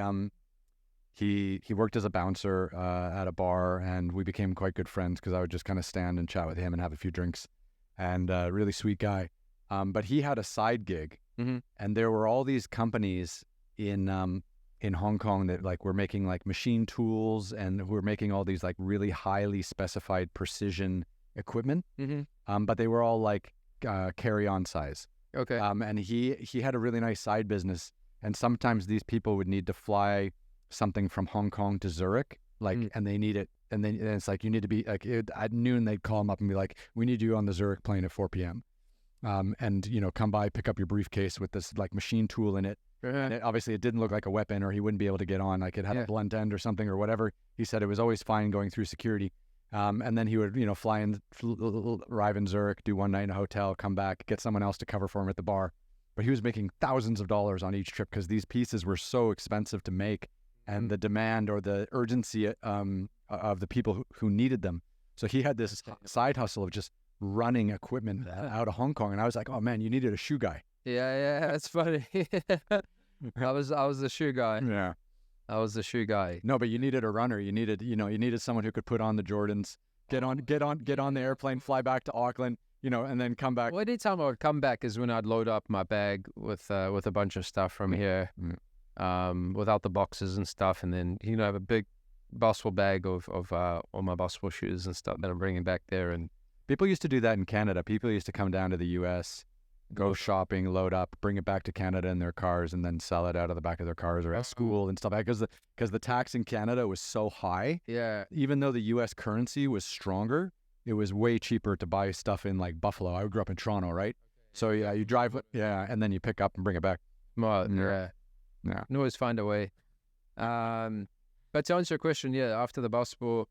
worked as a bouncer at a bar, and we became quite good friends because I would just kind of stand and chat with him and have a few drinks. And really sweet guy. But he had a side gig, and there were all these companies in Hong Kong that like were making like machine tools, and were making all these like really highly specified precision equipment. But they were all like carry-on size. Okay. And he had a really nice side business, and sometimes these people would need to fly something from Hong Kong to Zurich, like, and they need it, and then it's like you need to be like at noon they'd call him up and be like, we need you on the Zurich plane at 4 p.m. And come by, pick up your briefcase with this like machine tool in it. And obviously it didn't look like a weapon, or he wouldn't be able to get on, like it had a blunt end or something or whatever. He said it was always fine going through security. And then he would, arrive in Zurich, do one night in a hotel, come back, get someone else to cover for him at the bar. But he was making thousands of dollars on each trip because these pieces were so expensive to make, and the demand or the urgency of the people who needed them. So he had this side hustle of just running equipment out of Hong Kong. And I was like, oh man, you needed a shoe guy. Yeah, that's funny. I was the shoe guy. Yeah. I was the shoe guy. No, but you needed a runner. You needed someone who could put on the Jordans, get on the airplane, fly back to Auckland, and then come back. Well, anytime I would come back is when I'd load up my bag with a bunch of stuff from here, without the boxes and stuff, and then have a big basketball bag of all my basketball shoes and stuff that I'm bringing back there. And people used to do that in Canada. People used to come down to the U.S., go shopping, load up, bring it back to Canada in their cars, and then sell it out of the back of their cars or at school and stuff. Because the tax in Canada was so high. Yeah. Even though the U.S. currency was stronger, it was way cheaper to buy stuff in like Buffalo. I grew up in Toronto, right? So yeah, you drive, and then you pick up and bring it back. Well, yeah. You can always find a way. But to answer your question, after the basketball,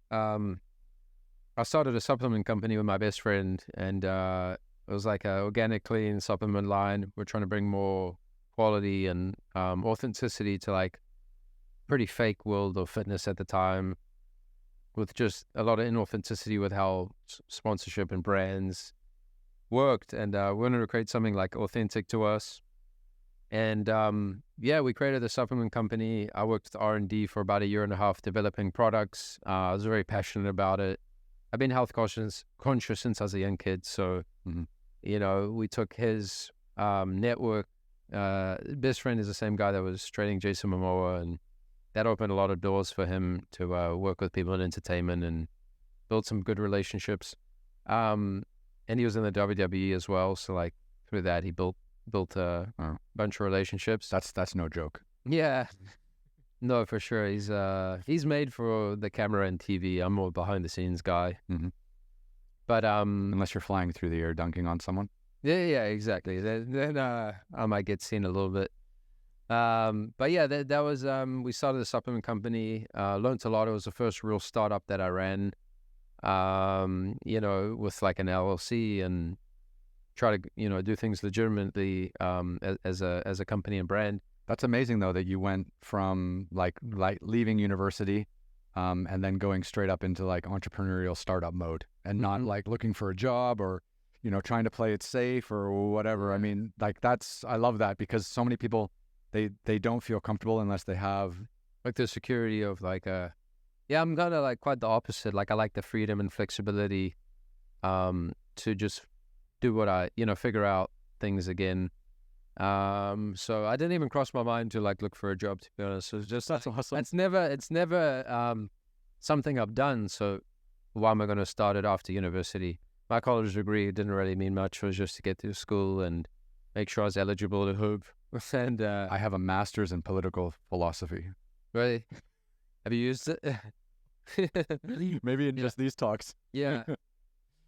I started a supplement company with my best friend, and it was like a organic, clean supplement line. We're trying to bring more quality and authenticity to like pretty fake world of fitness at the time, with just a lot of inauthenticity with how sponsorship and brands worked. And we wanted to create something like authentic to us. And we created a supplement company. I worked with R&D for about 1.5 years developing products. I was very passionate about it. I've been health conscious since I was a young kid. So, we took his network. Best friend is the same guy that was training Jason Momoa, and that opened a lot of doors for him to work with people in entertainment and build some good relationships. And he was in the WWE as well. So like through that, he built a bunch of relationships. That's no joke. Yeah. No, for sure. He's made for the camera and TV. I'm more behind the scenes guy. But unless you're flying through the air dunking on someone. Yeah, exactly. Then I might get seen a little bit. But yeah, that was we started a supplement company. Learned a lot. It was the first real startup that I ran. With like an LLC, and try to do things legitimately as a company and brand. That's amazing though that you went from like leaving university and then going straight up into like entrepreneurial startup mode, and not like looking for a job or trying to play it safe or whatever. I mean, like I love that, because so many people they don't feel comfortable unless they have like the security of like a Yeah, I'm kind of like quite the opposite. Like I like the freedom and flexibility to just do what I, figure out things again. So I didn't even cross my mind to like look for a job, to be honest. It was just That's awesome. it's never something I've done. So why am I going to start it after university? My college degree didn't really mean much. It was just to get through school and make sure I was eligible to hoop. And I have a master's in political philosophy. really, have you used it? Maybe in just these talks. Yeah.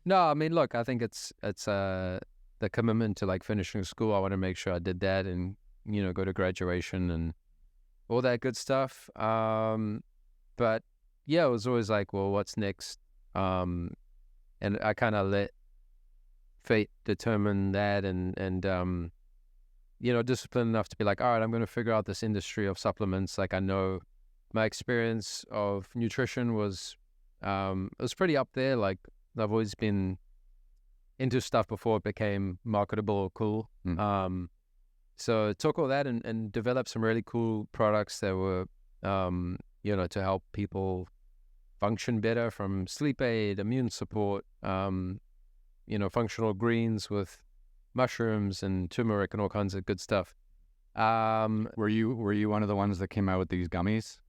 No, I mean, look, I think it's the commitment to like finishing school. I want to make sure I did that and go to graduation and all that good stuff. But yeah, it was always like, well, what's next? And I kind of let fate determine that, and disciplined enough to be like, all right, I'm going to figure out this industry of supplements. Like I know my experience of nutrition was pretty up there. Like I've always been into stuff before it became marketable or cool. So took all that and developed some really cool products that were, to help people function better, from sleep aid, immune support, functional greens with mushrooms and turmeric and all kinds of good stuff. Were you one of the ones that came out with these gummies?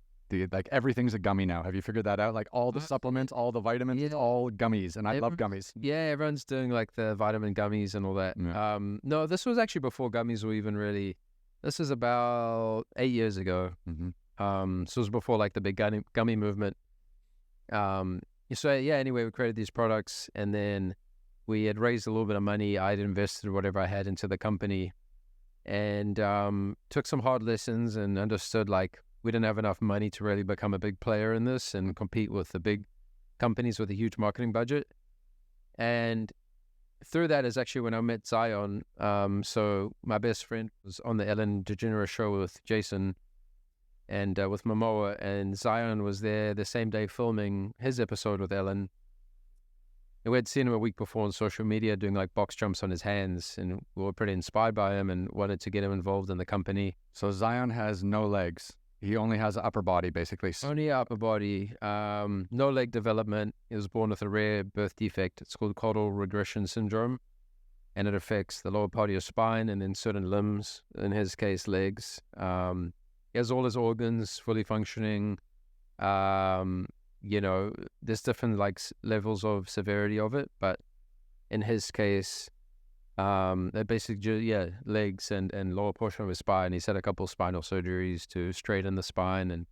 Like everything's a gummy now. Have you figured that out? Like all the supplements, all the vitamins, it's all gummies, and I love gummies. Yeah, everyone's doing like the vitamin gummies and all that. Yeah. No, this was actually before gummies were even really. This is about 8 years ago. So it was before like the big gummy movement. So yeah, anyway, we created these products, and then we had raised a little bit of money. I'd invested whatever I had into the company, and took some hard lessons and understood like we didn't have enough money to really become a big player in this and compete with the big companies with a huge marketing budget. And through that is actually when I met Zion. So my best friend was on the Ellen DeGeneres show with Jason and with Momoa, and Zion was there the same day filming his episode with Ellen. And we had seen him a week before on social media doing like box jumps on his hands, and we were pretty inspired by him and wanted to get him involved in the company. So Zion has no legs. He only has an upper body, basically. Only upper body, no leg development. He was born with a rare birth defect. It's called caudal regression syndrome, and it affects the lower part of your spine and then certain limbs, in his case, legs. He has all his organs fully functioning. There's different like levels of severity of it, but in his case, they're basically legs and lower portion of his spine. He's had a couple of spinal surgeries to straighten the spine and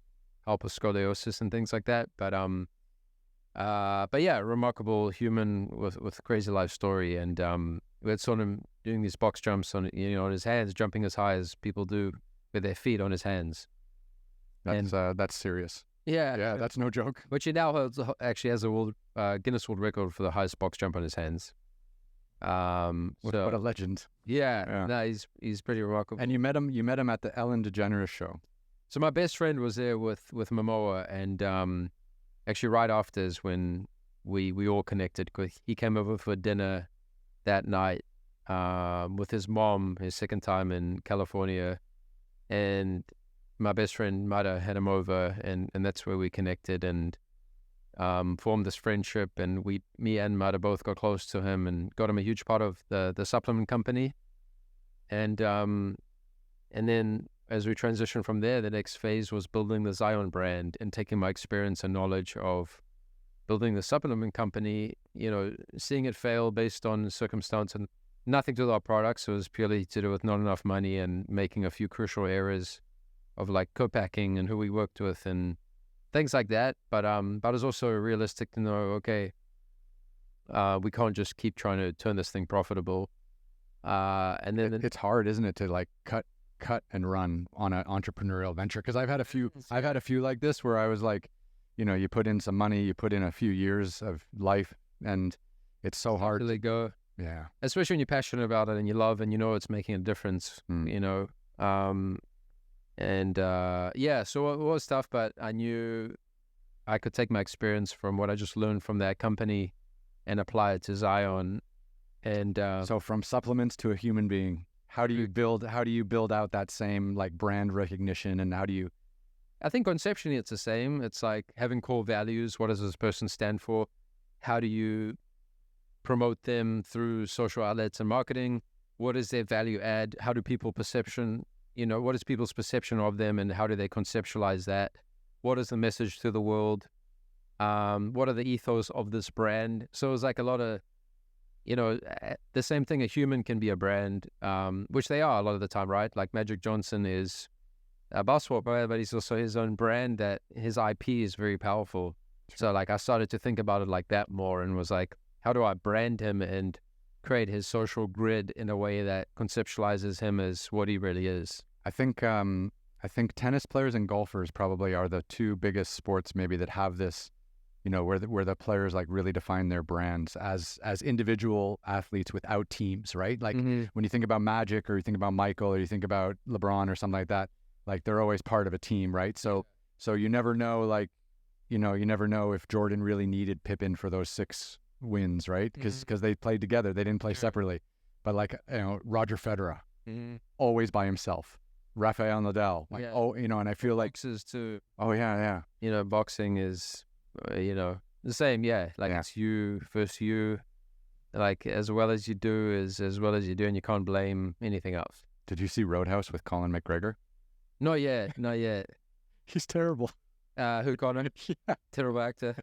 help with scoliosis and things like that. But yeah, remarkable human with a crazy life story. And we had saw him doing these box jumps on his hands, jumping as high as people do with their feet on his hands. That's serious. Yeah, that's no joke. Which he now actually has a Guinness World Record for the highest box jump on his hands. What a legend. Yeah. No, he's pretty remarkable. And you met him at the Ellen DeGeneres show. So my best friend was there with Momoa, and actually right after is when we all connected. He came over for dinner that night with his mom, his second time in California, and my best friend Mada had him over, and that's where we connected and formed this friendship. And me and Mada both got close to him and got him a huge part of the supplement company. And then as we transitioned from there, the next phase was building the Zion brand and taking my experience and knowledge of building the supplement company, seeing it fail based on circumstance and nothing to do with our products. It was purely to do with not enough money and making a few crucial errors of like co-packing and who we worked with and things like that. But it's also realistic to know, okay, we can't just keep trying to turn this thing profitable. And then it's hard, isn't it, to like cut and run on an entrepreneurial venture? Because I've had a few like this where I was like, you put in some money, you put in a few years of life, and it's so hard to go. Yeah, especially when you're passionate about it and you love and it's making a difference. So it was tough, but I knew I could take my experience from what I just learned from that company and apply it to Zion. And so from supplements to a human being, how do you build out that same like brand recognition, and how do you I think conceptually it's the same. It's like having core values. What does this person stand for? How do you promote them through social outlets and marketing? What is their value add? How do people what is people's perception of them, and how do they conceptualize that? What is the message to the world? What are the ethos of this brand? So it's like a lot of, the same thing. A human can be a brand, which they are a lot of the time, right? Like Magic Johnson is a basketball player, but he's also his own brand, that his IP is very powerful. So like I started to think about it like that more, and was like, how do I brand him and create his social grid in a way that conceptualizes him as what he really is? I think tennis players and golfers probably are the two biggest sports maybe that have this, where the players like really define their brands as individual athletes without teams, right? Like when you think about Magic, or you think about Michael, or you think about LeBron or something like that, like they're always part of a team, right? So you never know, like, you never know if Jordan really needed Pippen for those 6 wins, right? Because they played together, they didn't play separately. But like, Roger Federer, always by himself. Rafael Nadal, like, and I feel like boxers too. Oh yeah. Boxing is, the same, like it's you versus you, like as well as you do is as well as you do, and you can't blame anything else. Did you see Roadhouse with Colin McGregor? Not yet. He's terrible. Who, Conor? Yeah. Terrible actor.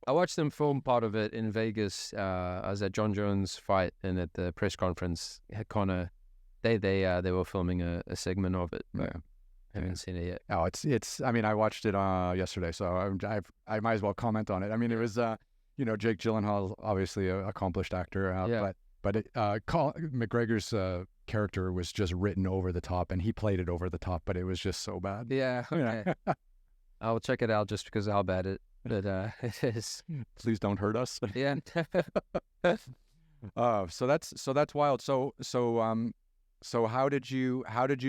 I watched them film part of it in Vegas. I was at John Jones' fight, and at the press conference, Conor, they were filming a segment of it. But I haven't seen it yet. Oh, it's. I mean, I watched it yesterday, so I might as well comment on it. I mean, it was Jake Gyllenhaal, obviously an accomplished actor. But McGregor's character was just written over the top, and he played it over the top, but it was just so bad. Yeah. Okay. I'll check it out just because of how bad it is. Please don't hurt us. Yeah. So that's wild. So how did you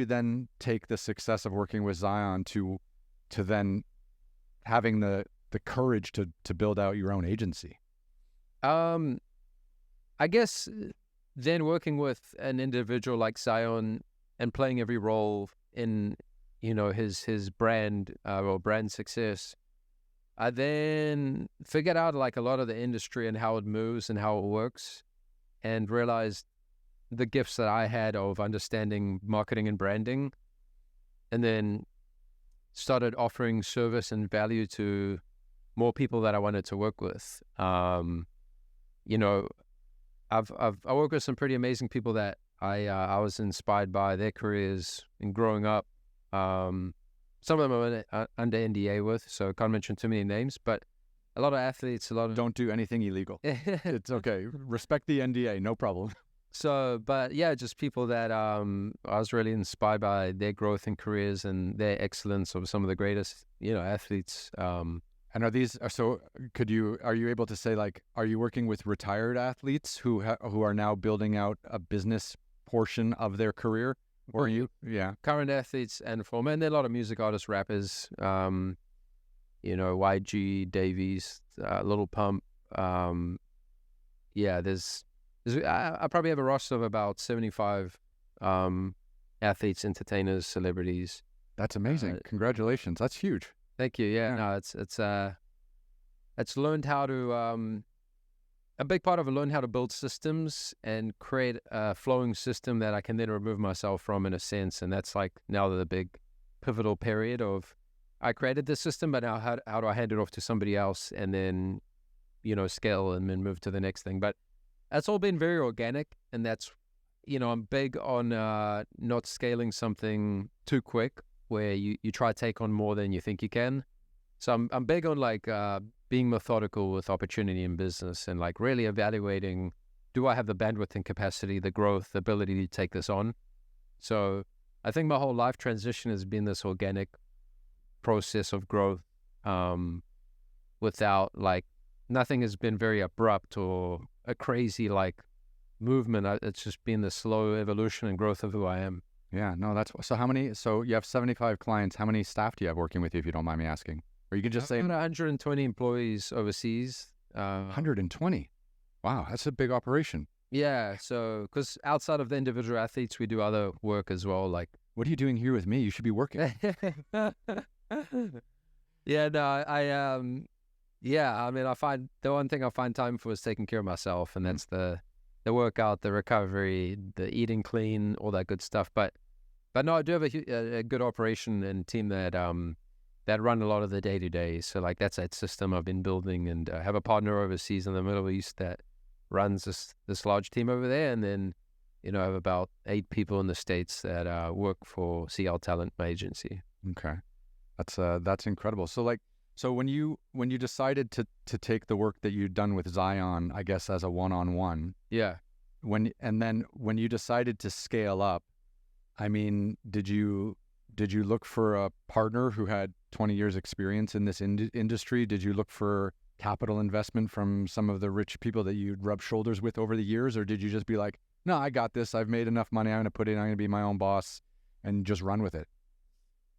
then take the success of working with Zion to then having the courage to build out your own agency? I guess then working with an individual like Zion and playing every role in, his brand or brand success, I then figured out like a lot of the industry and how it moves and how it works, and realized the gifts that I had of understanding marketing and branding, and then started offering service and value to more people that I wanted to work with. I work with some pretty amazing people that I was inspired by their careers in growing up. Some of them I'm under NDA with, so I can't mention too many names, but a lot of athletes, Don't do anything illegal. It's okay. Respect the NDA, no problem. So, but yeah, just people that I was really inspired by their growth in careers and their excellence of some of the greatest, athletes. And are you able to say, like, are you working with retired athletes who are now building out a business portion of their career? Or are you? Yeah. Current athletes and former, and there are a lot of music artists, rappers, YG, Davies, Little Pump. There's I probably have a roster of about 75 athletes, entertainers, celebrities. That's amazing. Congratulations. That's huge. Thank you. Yeah. No, it's learned how to, a big part of it, learn how to build systems and create a flowing system that I can then remove myself from, in a sense. And that's like now the big pivotal period of, I created this system, but now how do I hand it off to somebody else and then, scale and then move to the next thing. But that's all been very organic, and that's, I'm big on not scaling something too quick where you try to take on more than you think you can. So I'm big on like being methodical with opportunity in business, and like really evaluating, do I have the bandwidth and capacity, the growth, the ability to take this on? So I think my whole life transition has been this organic process of growth, without like, nothing has been very abrupt or a crazy like movement. It's just been the slow evolution and growth of who I am. Yeah, no, that's so you have 75 clients. How many staff do you have working with you, if you don't mind me asking? Or you can just say 120 employees overseas. 120. Wow, that's a big operation. Yeah, so because outside of the individual athletes, we do other work as well. Like, what are you doing here with me? You should be working. Yeah, no, I mean, I find the one thing I find time for is taking care of myself, and that's the workout, the recovery, the eating clean, all that good stuff. But no, I do have a good operation and team that run a lot of the day to day. So like that's that system I've been building, and have a partner overseas in the Middle East that runs this large team over there, and then I have about 8 people in the States that work for CL Talent, my agency. Okay, that's incredible. So when you decided to take the work that you'd done with Zion, I guess as a one-on-one, yeah, when you decided to scale up, I mean, did you look for a partner who had 20 years experience in this industry? Did you look for capital investment from some of the rich people that you'd rubbed shoulders with over the years? Or did you just be like, no, I got this. I've made enough money. I'm going to be my own boss and just run with it?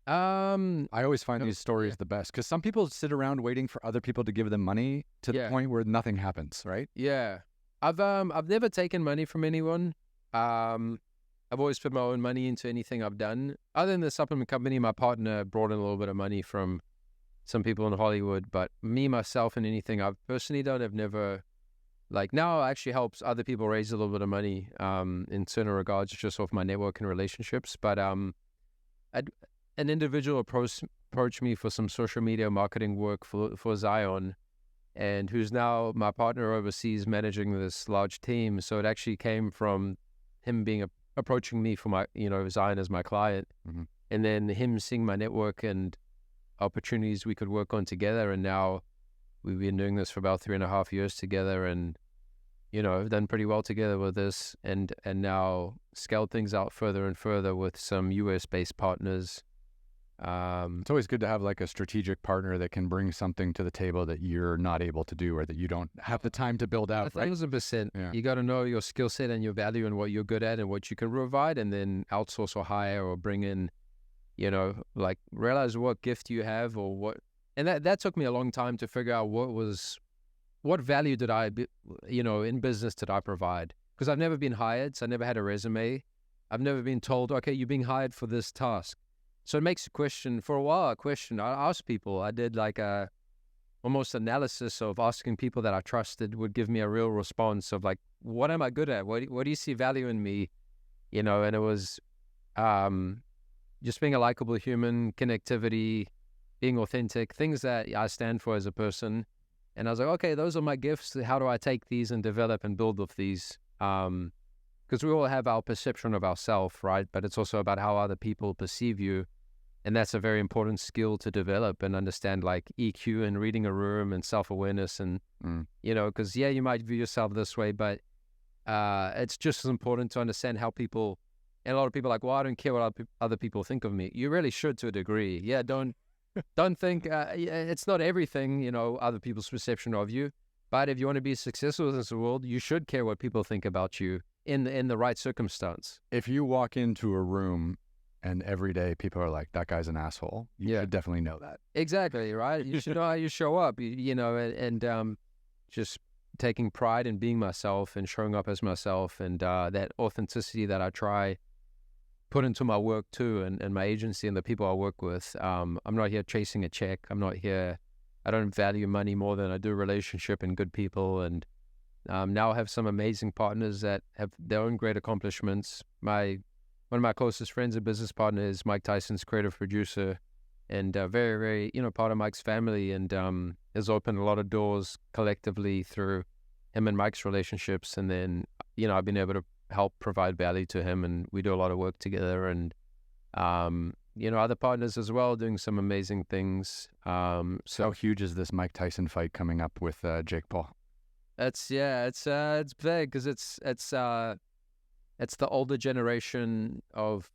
I always find these stories the best, because some people sit around waiting for other people to give them money to the point where nothing happens, right? Yeah. I've never taken money from anyone. I've always put my own money into anything I've done. Other than the supplement company, my partner brought in a little bit of money from some people in Hollywood, but me, myself, and anything I've personally done, I've never, like, now it actually helps other people raise a little bit of money in certain regards, just off my network and relationships. But an individual approached me for some social media marketing work for Zion, and who's now my partner overseas managing this large team. So it actually came from him approaching me for my, Zion as my client, and then him seeing my network and opportunities we could work on together. And now we've been doing this for about 3.5 years together, and done pretty well together with this, and now scaled things out further and further with some US based partners. It's always good to have like a strategic partner that can bring something to the table that you're not able to do, or that you don't have the time to build out. 1,000%. Yeah. You got to know your skill set and your value and what you're good at and what you can provide, and then outsource or hire or bring in, like realize what gift you have or what. And that took me a long time to figure out what value did I, in business did I provide? Because I've never been hired, so I never had a resume. I've never been told, okay, you're being hired for this task. So it makes for a while, I asked people. I did like almost analysis of asking people that I trusted would give me a real response of like, what am I good at? What do you see value in me? And it was just being a likable human, connectivity, being authentic, things that I stand for as a person. And I was like, okay, those are my gifts. How do I take these and develop and build off these? Because we all have our perception of ourselves, right? But it's also about how other people perceive you. And that's a very important skill to develop and understand, like EQ and reading a room and self-awareness. And, because, you might view yourself this way, but it's just as important to understand how people, and a lot of people are like, well, I don't care what other people think of me. You really should, to a degree. Yeah, don't think, it's not everything, other people's perception of you. But if you want to be successful in this world, you should care what people think about you in the right circumstance. If you walk into a room and every day people are like, that guy's an asshole, you should definitely know that. Exactly, right? You should know how you show up, and just taking pride in being myself and showing up as myself, and that authenticity that I try put into my work too, and my agency and the people I work with. I'm not here chasing a check. I don't value money more than I do relationship and good people. And now I have some amazing partners that have their own great accomplishments. One of my closest friends and business partner is Mike Tyson's creative producer, and very, very, part of Mike's family, and has opened a lot of doors collectively through him and Mike's relationships. And then, I've been able to help provide value to him, and we do a lot of work together, and other partners as well doing some amazing things. So how huge is this Mike Tyson fight coming up with Jake Paul? It's big, because it's the older generation of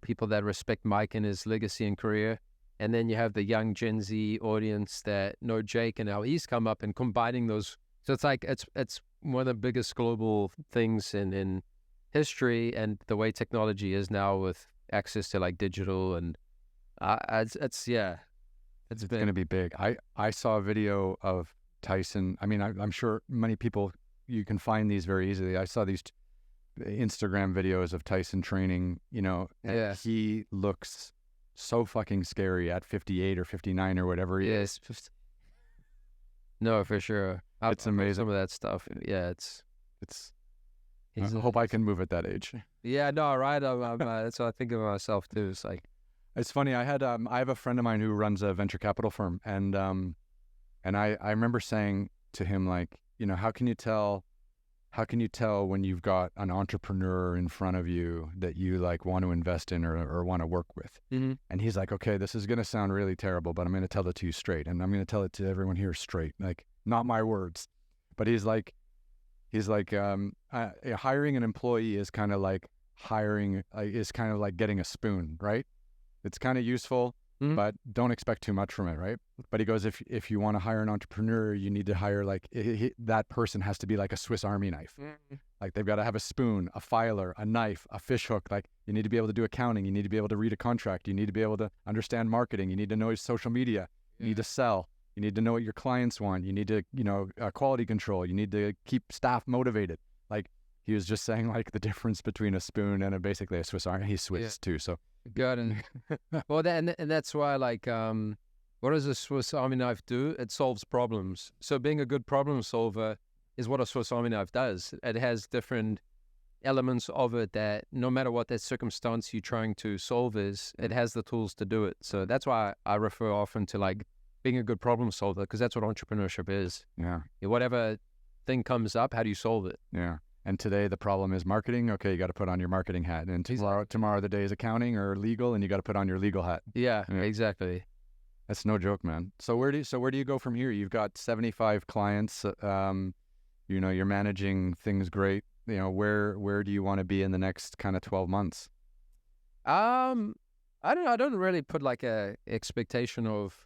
people that respect Mike and his legacy and career, and then you have the young Gen Z audience that know Jake and how he's come up, and combining those. So it's like it's one of the biggest global things in history, and the way technology is now with access to like digital, and it's going to be big. I saw a video of Tyson. I mean, I'm sure many people, you can find these very easily. I saw these Instagram videos of Tyson training, and he looks so fucking scary at 58 or 59 or whatever he is. No, for sure. It's amazing. Some of that stuff. Yeah, it's. I hope I can move at that age. Yeah, no, right. That's what I think of myself too. It's like, it's funny. I have a friend of mine who runs a venture capital firm, and I remember saying to him, like, you know, how can you tell when you've got an entrepreneur in front of you that you like want to invest in or want to work with? mm-hmm. And he's like, okay, this is going to sound really terrible, but I'm going to tell it to you straight, and I'm going to tell it to everyone here straight, like, not my words. But he's like, hiring an employee is kind of like getting a spoon, right? It's kind of useful, mm-hmm. but don't expect too much from it, right? But he goes, if you want to hire an entrepreneur, you need to hire that person has to be like a Swiss Army knife. Mm-hmm. Like they've got to have a spoon, a filer, a knife, a fish hook. Like you need to be able to do accounting. You need to be able to read a contract. You need to be able to understand marketing. You need to know social media. You need to sell. You need to know what your clients want. You need to, quality control. You need to keep staff motivated. Like he was just saying, like the difference between a spoon and basically a Swiss Army. He's Swiss too, so. Got it. Well, and that's why, like, what does a Swiss Army knife do? It solves problems. So being a good problem solver is what a Swiss Army knife does. It has different elements of it that no matter what that circumstance you're trying to solve is, it has the tools to do it. So that's why I refer often to like being a good problem solver, because that's what entrepreneurship is. Yeah. Whatever thing comes up, how do you solve it? Yeah. And today the problem is marketing. Okay, you got to put on your marketing hat. And tomorrow the day is accounting or legal, and you got to put on your legal hat. Yeah, exactly. That's no joke, man. So where do you go from here? You've got 75 clients. You're managing things great. Where do you want to be in the next kind of 12 months? I don't really put like a expectation of.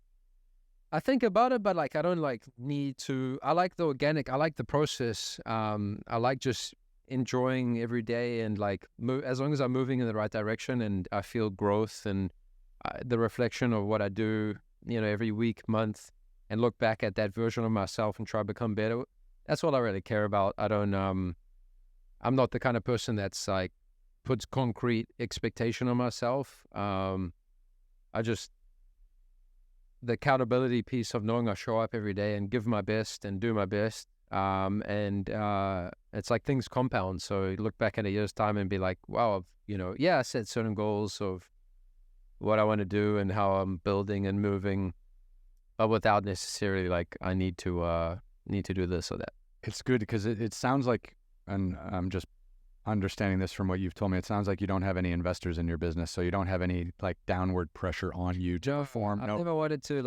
I think about it, but like I don't like need to. I like the organic. I like the process. I like just enjoying every day and like as long as I'm moving in the right direction and I feel growth and the reflection of what I do, every week, month, and look back at that version of myself and try to become better. That's all I really care about. I don't. I'm not the kind of person that's like puts concrete expectation on myself. The accountability piece of knowing I show up every day and give my best and do my best. It's like things compound. So you look back in a year's time and be like, wow, I set certain goals of what I want to do and how I'm building and moving, but without necessarily like, I need to do this or that. It's good because it sounds like, and I'm just understanding this from what you've told me, it sounds like you don't have any investors in your business, so you don't have any like downward pressure on you to perform. I've never wanted to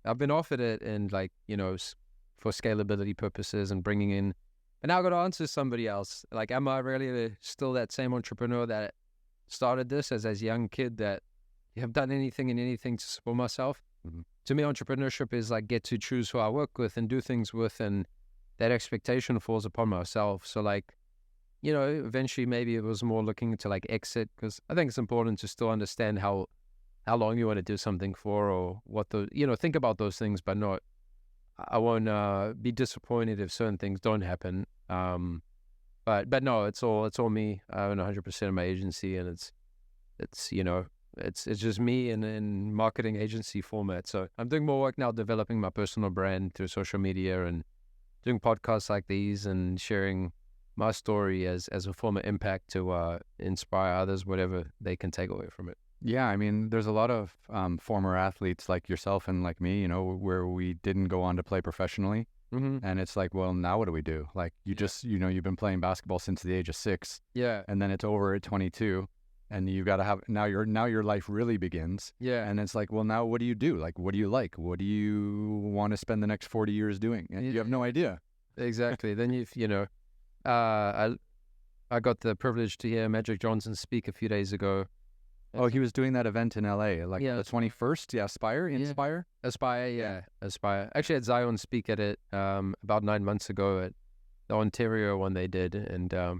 I've been offered it and for scalability purposes and bringing in, and now I've got to answer somebody else. Like, am I really still that same entrepreneur that started this as a young kid that have done anything to support myself? Mm-hmm. To me, entrepreneurship is like get to choose who I work with and do things with, and that expectation falls upon myself. So eventually maybe it was more looking to like exit, because I think it's important to still understand how long you want to do something for, or what think about those things, but I won't be disappointed if certain things don't happen. But no, it's all me. I own 100% of my agency, and it's just me in marketing agency format. So I'm doing more work now developing my personal brand through social media and doing podcasts like these and sharing my story as a form of impact to inspire others, whatever they can take away from it. Yeah, I mean, there's a lot of former athletes like yourself and like me, where we didn't go on to play professionally. Mm-hmm. And it's like, well, now what do we do? Like, you just, you've been playing basketball since the age of 6. Yeah. And then it's over at 22. And you got to have, now your life really begins. Yeah. And it's like, well, now what do you do? Like, what do you like? What do you want to spend the next 40 years doing? And you have no idea. Exactly. Then I got the privilege to hear Magic Johnson speak a few days ago. Oh, he was doing that event in LA, the 21st. Yeah, Inspire. Aspire. Actually, I had Zion speak at it about 9 months ago at the Ontario one they did, and I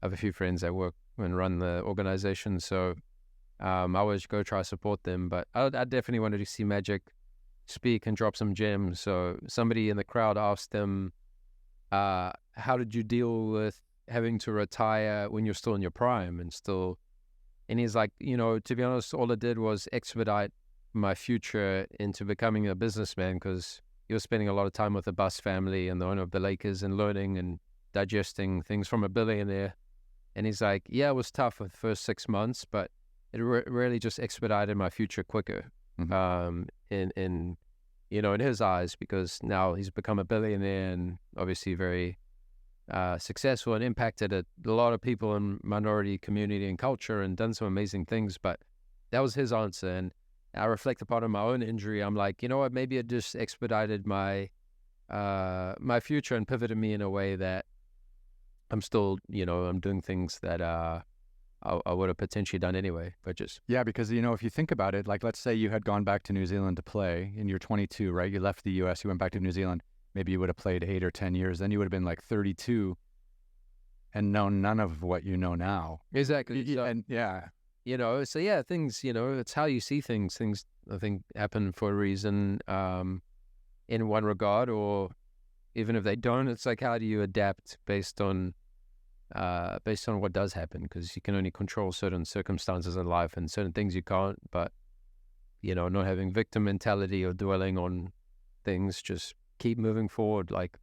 have a few friends that work and run the organization, so I always go try to support them. But I definitely wanted to see Magic speak and drop some gems. So somebody in the crowd asked him, how did you deal with having to retire when you're still in your prime and still And he's like, to be honest, all it did was expedite my future into becoming a businessman, because he was spending a lot of time with the Bus family and the owner of the Lakers and learning and digesting things from a billionaire. And he's like, yeah, it was tough for the first 6 months, but it really just expedited my future quicker. In his eyes, because now he's become a billionaire and obviously very successful and impacted a lot of people in minority community and culture and done some amazing things. But that was his answer. And I reflect upon my own injury. I'm like, you know what, maybe it just expedited my future and pivoted me in a way that I'm still, I'm doing things that I would have potentially done anyway. But just because if you think about it, like let's say you had gone back to New Zealand to play and you're 22, right? You left the US, you went back to New Zealand. Maybe you would have played 8 or 10 years. Then you would have been like 32 and known none of what you know now. Exactly. So, and things, it's how you see things. Things, I think, happen for a reason in one regard, or even if they don't, it's like, how do you adapt based on what does happen? Because you can only control certain circumstances in life, and certain things you can't. But, not having victim mentality or dwelling on things, just keep moving forward. Like,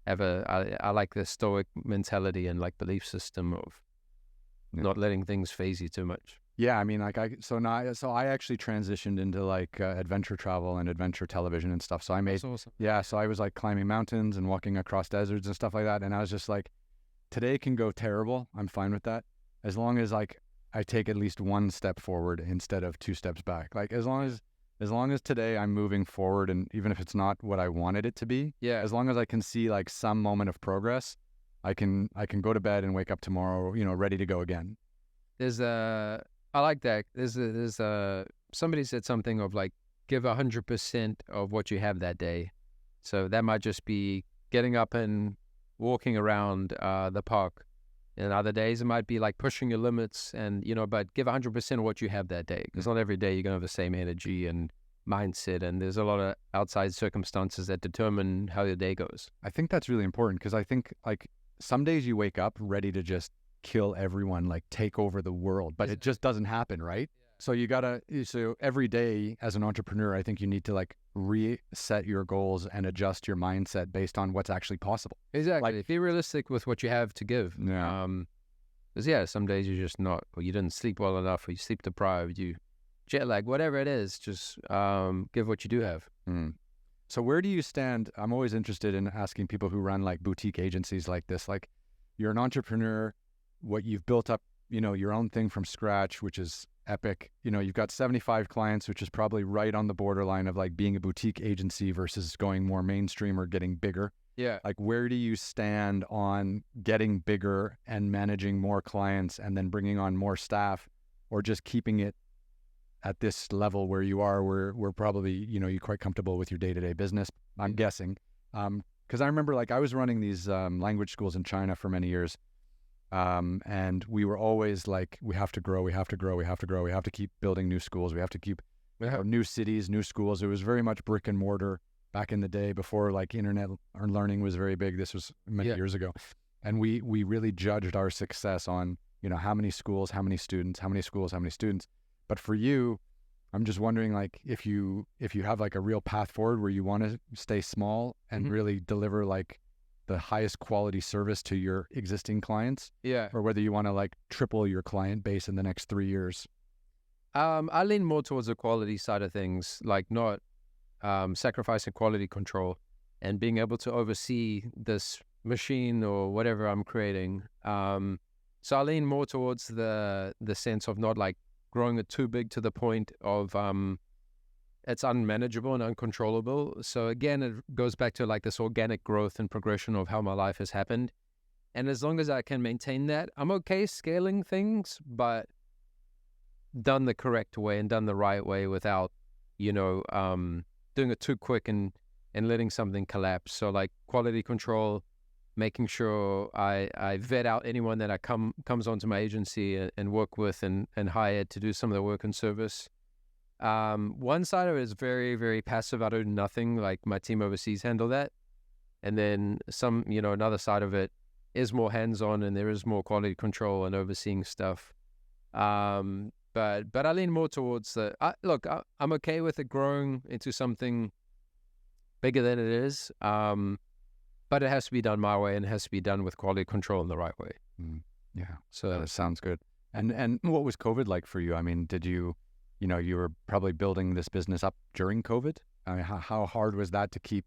I like the stoic mentality and like belief system of not letting things phase you too much. Yeah, I mean, like I actually transitioned into like adventure travel and adventure television and stuff. So I made, That's awesome. Yeah, so I was like climbing mountains and walking across deserts and stuff like that. And I was just like, today can go terrible. I'm fine with that, as long as like I take at least one step forward instead of 2 steps back. Like as long as today I'm moving forward, and even if it's not what I wanted it to be, as long as I can see like some moment of progress, I can go to bed and wake up tomorrow, ready to go again. I like that. Somebody said something of like, give 100% of what you have that day. So that might just be getting up and walking around the park. And other days it might be like pushing your limits, and but give 100% of what you have that day, because not every day you're gonna have the same energy and mindset, and there's a lot of outside circumstances that determine how your day goes. I think that's really important, because I think like some days you wake up ready to just kill everyone, like take over the world, but it just doesn't happen, right? So every day as an entrepreneur, I think you need to like reset your goals and adjust your mindset based on what's actually possible. Exactly. Like, be realistic with what you have to give. Yeah. Because some days you're just not, or you didn't sleep well enough, or you sleep deprived, you jet lag, whatever it is, just give what you do have. So where do you stand? I'm always interested in asking people who run like boutique agencies like this. Like, you're an entrepreneur, what you've built up, your own thing from scratch, which is epic. You've got 75 clients, which is probably right on the borderline of like being a boutique agency versus going more mainstream or getting bigger. Yeah. Like, where do you stand on getting bigger and managing more clients and then bringing on more staff, or just keeping it at this level where you are, where we're probably, you're quite comfortable with your day-to-day business, I'm guessing. Because I remember like I was running these language schools in China for many years. And we were always like, we have to grow, we have to keep building new schools, we have to keep new cities, new schools. It was very much brick and mortar back in the day, before like internet or learning was very big. This was many years ago. And we really judged our success on, how many schools, how many students, how many schools, how many students. But for you, I'm just wondering, like, if you have like a real path forward where you want to stay small and really deliver like the highest quality service to your existing clients, or whether you want to like triple your client base in the next 3 years. I lean more towards the quality side of things, like not sacrificing quality control and being able to oversee this machine or whatever I'm creating. So I lean more towards the sense of not like growing it too big to the point of it's unmanageable and uncontrollable. So again, it goes back to like this organic growth and progression of how my life has happened. And as long as I can maintain that, I'm okay scaling things, but done the correct way and done the right way without, doing it too quick and letting something collapse. So like quality control, making sure I vet out anyone that comes onto my agency and work with and hire to do some of the work and service. One side of it is very, very passive. I do nothing. Like my team overseas handle that. And then another side of it is more hands-on, and there is more quality control and overseeing stuff. But I lean more towards I'm okay with it growing into something bigger than it is. But it has to be done my way, and it has to be done with quality control in the right way. Yeah. So that sounds good. And what was COVID like for you? I mean, did you were probably building this business up during COVID. I mean, how hard was that to keep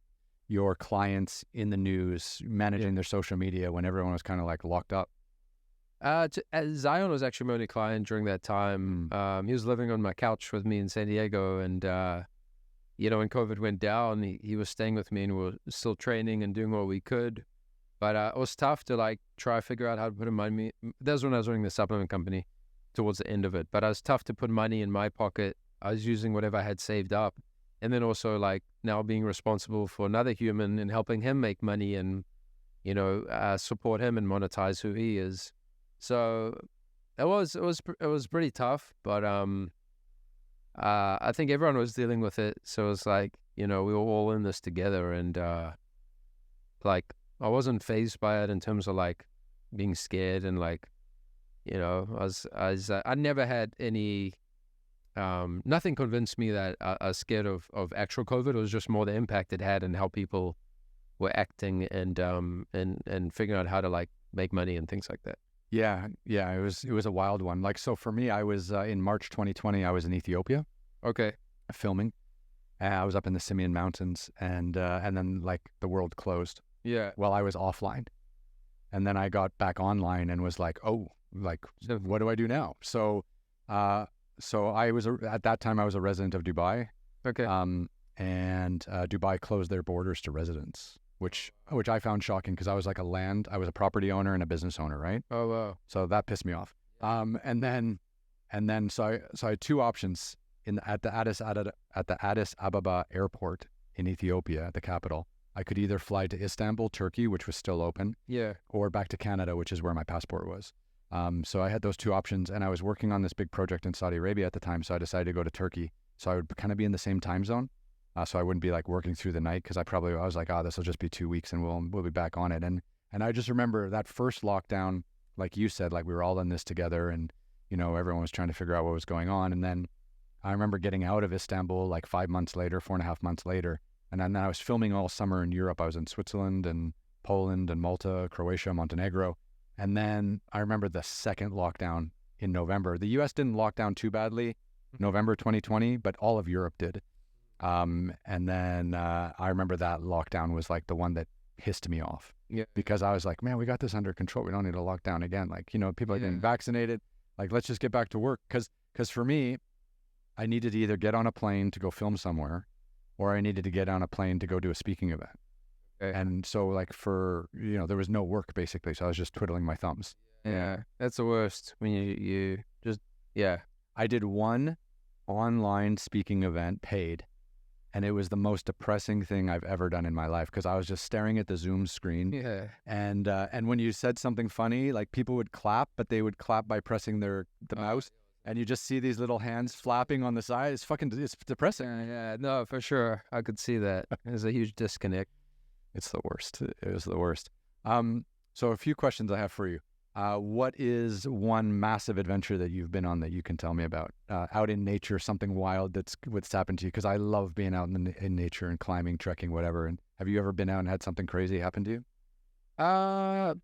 your clients in the news, managing their social media when everyone was kind of like locked up? Zion was actually my only client during that time. He was living on my couch with me in San Diego, and when COVID went down, he was staying with me, and we were still training and doing what we could. But it was tough to like try to figure out how to put money. That was when I was running the supplement company towards the end of it. But it was tough to put money in my pocket. I was using whatever I had saved up. And then also like now being responsible for another human and helping him make money and, support him and monetize who he is. So it was pretty tough, but I think everyone was dealing with it. So it was like, we were all in this together, and like I wasn't fazed by it in terms of like being scared, and like, I never had any, nothing convinced me that I was scared of actual COVID. It was just more the impact it had and how people were acting and figuring out how to like make money and things like that. Yeah. It was a wild one. Like, so for me, I was in March 2020, I was in Ethiopia. Okay. Filming. I was up in the Simeon Mountains, and then like the world closed. Yeah. While I was offline. And then I got back online and was like, oh, like, what do I do now? So I was, at that time, I was a resident of Dubai. Okay. And Dubai closed their borders to residents, which I found shocking, because I was a property owner and a business owner, right? Oh, wow. So that pissed me off. And then I had two options at the Addis Ababa airport in Ethiopia, the capital. I could either fly to Istanbul, Turkey, which was still open, or back to Canada, which is where my passport was. So I had those two options, and I was working on this big project in Saudi Arabia at the time, so I decided to go to Turkey. So I would kind of be in the same time zone, so I wouldn't be like working through the night, because I was like, this will just be 2 weeks and we'll be back on it. And I just remember that first lockdown, like you said, like we were all in this together, and everyone was trying to figure out what was going on. And then I remember getting out of Istanbul like 4.5 months later. And then I was filming all summer in Europe. I was in Switzerland and Poland and Malta, Croatia, Montenegro. And then I remember the second lockdown in November. The US didn't lock down too badly, November 2020, but all of Europe did. And then I remember that lockdown was like the one that pissed me off. Yeah. Because I was like, man, we got this under control. We don't need to lock down again. Like, people are getting vaccinated. Like, let's just get back to work. Because for me, I needed to either get on a plane to go film somewhere, or I needed to get on a plane to go do a speaking event. Okay. And so like there was no work basically. So I was just twiddling my thumbs. Yeah. That's the worst when you just, I did one online speaking event paid, and it was the most depressing thing I've ever done in my life, because I was just staring at the Zoom screen. Yeah. And when you said something funny, like people would clap, but they would clap by pressing the mouse. And you just see these little hands flapping on the side. It's depressing. Yeah, no, for sure. I could see that. There's a huge disconnect. It's the worst. It was the worst. So a few questions I have for you. What is one massive adventure that you've been on that you can tell me about? Out in nature, something wild what's happened to you? Because I love being out in nature and climbing, trekking, whatever. And have you ever been out and had something crazy happen to you? Have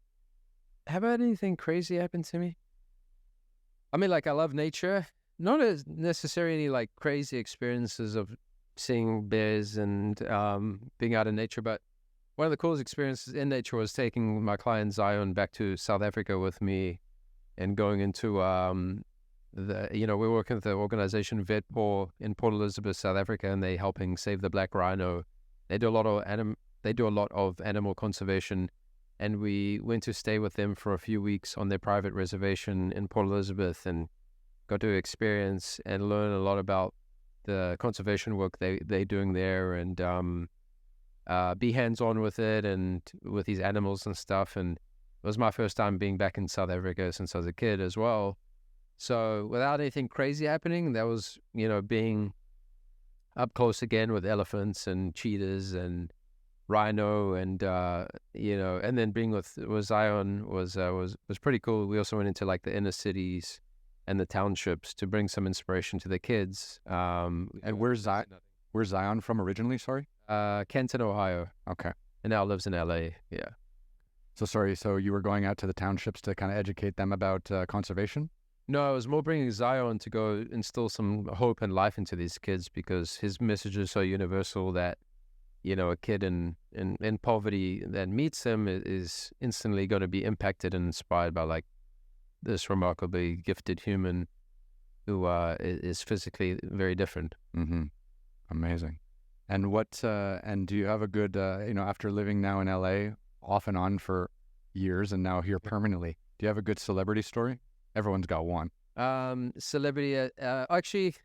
I had anything crazy happen to me? I mean, like, I love nature. Not as necessarily like crazy experiences of seeing bears and being out in nature, but one of the coolest experiences in nature was taking my client Zion back to South Africa with me, and going into we're working with the organization VetPaw in Port Elizabeth, South Africa, and they're helping save the black rhino. They do a lot of animal conservation. And we went to stay with them for a few weeks on their private reservation in Port Elizabeth, and got to experience and learn a lot about the conservation work they're doing there, and be hands-on with it and with these animals and stuff. And it was my first time being back in South Africa since I was a kid as well. So without anything crazy happening, that was, being up close again with elephants and cheetahs and rhino, and and then being with Zion was pretty cool. We also went into like the inner cities and the townships to bring some inspiration to the kids. And where's Zion from originally? Sorry, Kenton, Ohio. Okay. And now lives in LA. Yeah. So you were going out to the townships to kind of educate them about conservation? No, I was more bringing Zion to go instill some hope and life into these kids, because his message is so universal that, you know, a kid in poverty that meets him is instantly going to be impacted and inspired by like this remarkably gifted human who is physically very different. Mm-hmm. Amazing. And and do you have a good, after living now in LA off and on for years and now here permanently, do you have a good celebrity story? Everyone's got one. Celebrity, actually,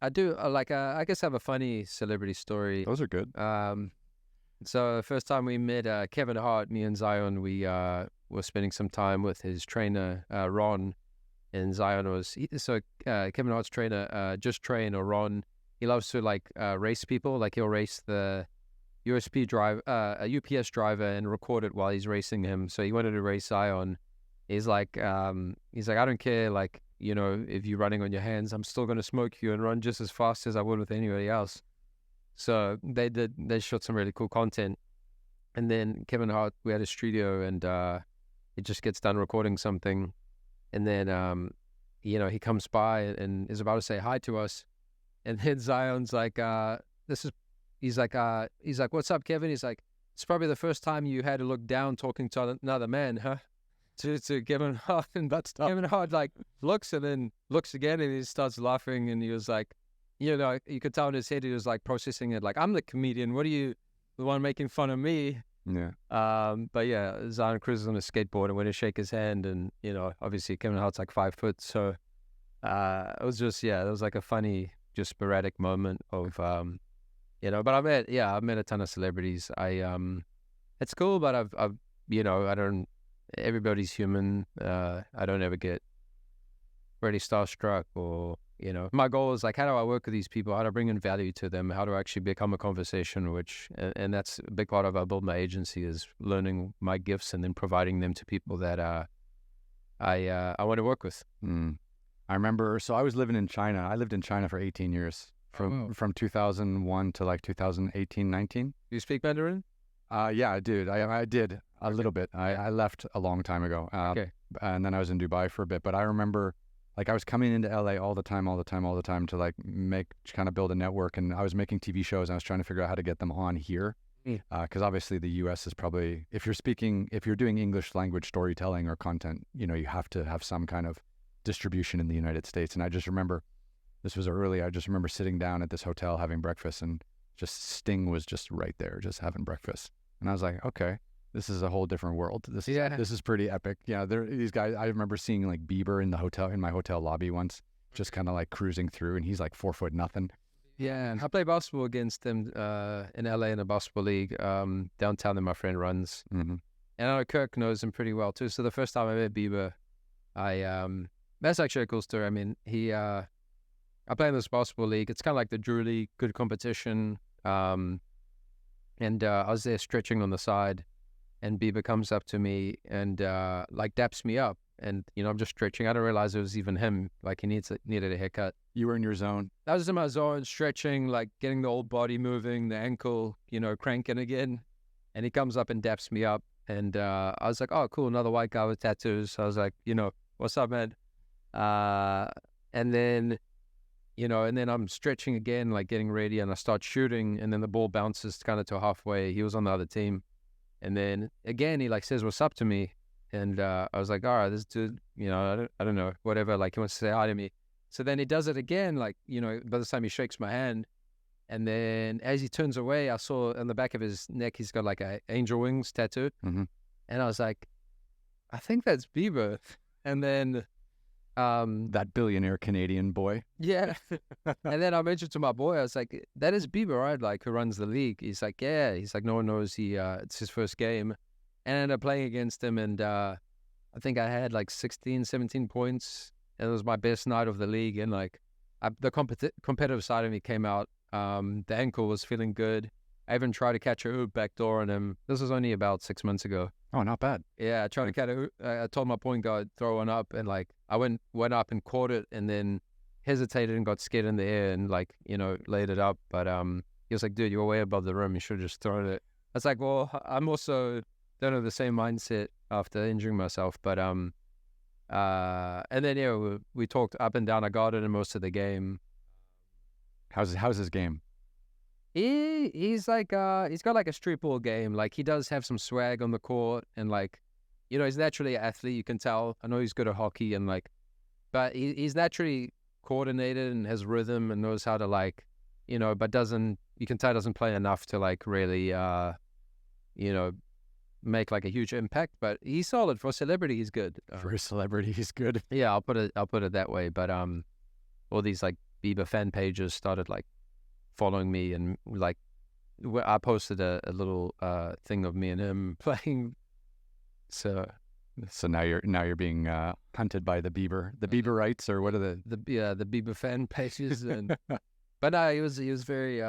I do. I guess I have a funny celebrity story. Those are good. So the first time we met Kevin Hart, me and Zion, we were spending some time with his trainer, Ron, and Zion Kevin Hart's trainer, Just Train, or Ron, he loves to race people. Like he'll race the a UPS driver and record it while he's racing him. So he wanted to race Zion. He's like, I don't care, if you're running on your hands, I'm still going to smoke you and run just as fast as I would with anybody else. So they shot some really cool content. And then Kevin Hart, we had a studio, and he just gets done recording something. And then, he comes by and is about to say hi to us. And then Zion's like, he's like, what's up, Kevin? He's like, it's probably the first time you had to look down talking to another man, huh? To Kevin Hart, and that's tough. Kevin Hart looks and then looks again, and he starts laughing, and he was like, you could tell in his head he was like processing it, like, I'm the comedian, what are you, the one making fun of me? Yeah. But yeah, Zion cruises on a skateboard and went to shake his hand, and obviously Kevin Hart's like 5 foot, so it was just it was like a funny, just sporadic moment of but I met a ton of celebrities. It's cool, but I've I don't. Everybody's human. I don't ever get really starstruck, or my goal is like, how do I work with these people? How do I bring in value to them? How do I actually become a conversation? And that's a big part of how I build my agency, is learning my gifts and then providing them to people that I want to work with. I remember. So I was living in China. I lived in China for 18 years, from 2001 to like 2018, 19. Do you speak Mandarin? Yeah, I did. I did a little bit. I left a long time ago. Okay. And then I was in Dubai for a bit. But I remember, I was coming into LA all the time to kind of build a network. And I was making TV shows, and I was trying to figure out how to get them on here. Because obviously the U.S. is probably, if you're doing English language storytelling or content, you have to have some kind of distribution in the United States. And I just remember, this was early, I just remember sitting down at this hotel having breakfast, and just Sting was just right there, just having breakfast. And I was like, okay, this is a whole different world. This is pretty epic. Yeah, these guys. I remember seeing like Bieber in my hotel lobby once, just kind of like cruising through, and he's like 4 foot nothing. Yeah, and I play basketball against him in LA in a basketball league downtown that my friend runs. Mm-hmm. And I know Kirk knows him pretty well too. So the first time I met Bieber, that's actually a cool story. I mean, I play in this basketball league. It's kind of like the Drew League, good competition. And I was there stretching on the side, and Bieber comes up to me and daps me up, and I'm just stretching. I didn't realize it was even him. Like he needed a haircut. You were in your zone. I was in my zone, stretching, like getting the old body moving, the ankle, cranking again. And he comes up and daps me up, and I was like, oh, cool, another white guy with tattoos. So I was like, what's up, man? And then I'm stretching again, like getting ready, and I start shooting, and then the ball bounces kind of to halfway. He was on the other team. And then again, he says, what's up to me? And I was like, all right, this dude, I don't know, whatever. Like he wants to say hi to me. So then he does it again, by the time he shakes my hand. And then as he turns away, I saw on the back of his neck, he's got like a angel wings tattoo. Mm-hmm. And I was like, I think that's Bieber. And then that billionaire Canadian boy. Yeah. And then I mentioned to my boy, I was like, that is Bieber, right? Like, who runs the league. He's like, yeah. He's like, no one knows it's his first game. And I ended up playing against him, and I think I had like 16, 17 points. And it was my best night of the league. And the competitive side of me came out. The ankle was feeling good. I even tried to catch a hoop backdoor on him. This was only about 6 months ago. Oh, not bad. Yeah, I tried to catch a hoop. I told my point guard, throw one up, and like I went up and caught it, and then hesitated and got scared in the air and like, laid it up. But he was like, dude, you're way above the rim. You should have just thrown it. I was like, well, I'm also don't have the same mindset after injuring myself. But and then we talked up and down. I guarded him most of the game. How's his game? He's like he's got like a street ball game. Like he does have some swag on the court, and like he's naturally an athlete. You can tell. I know he's good at hockey, and like, but he's naturally coordinated and has rhythm and knows how to like, but you can tell doesn't play enough to like really make like a huge impact. But he's solid for a celebrity. He's good. For a celebrity, he's good. Yeah, I'll put it that way. But all these like Bieber fan pages started like following me, and like I posted a little thing of me and him playing. So now you're being hunted by the Bieberites, or what are the Bieber fan pages, and but he was very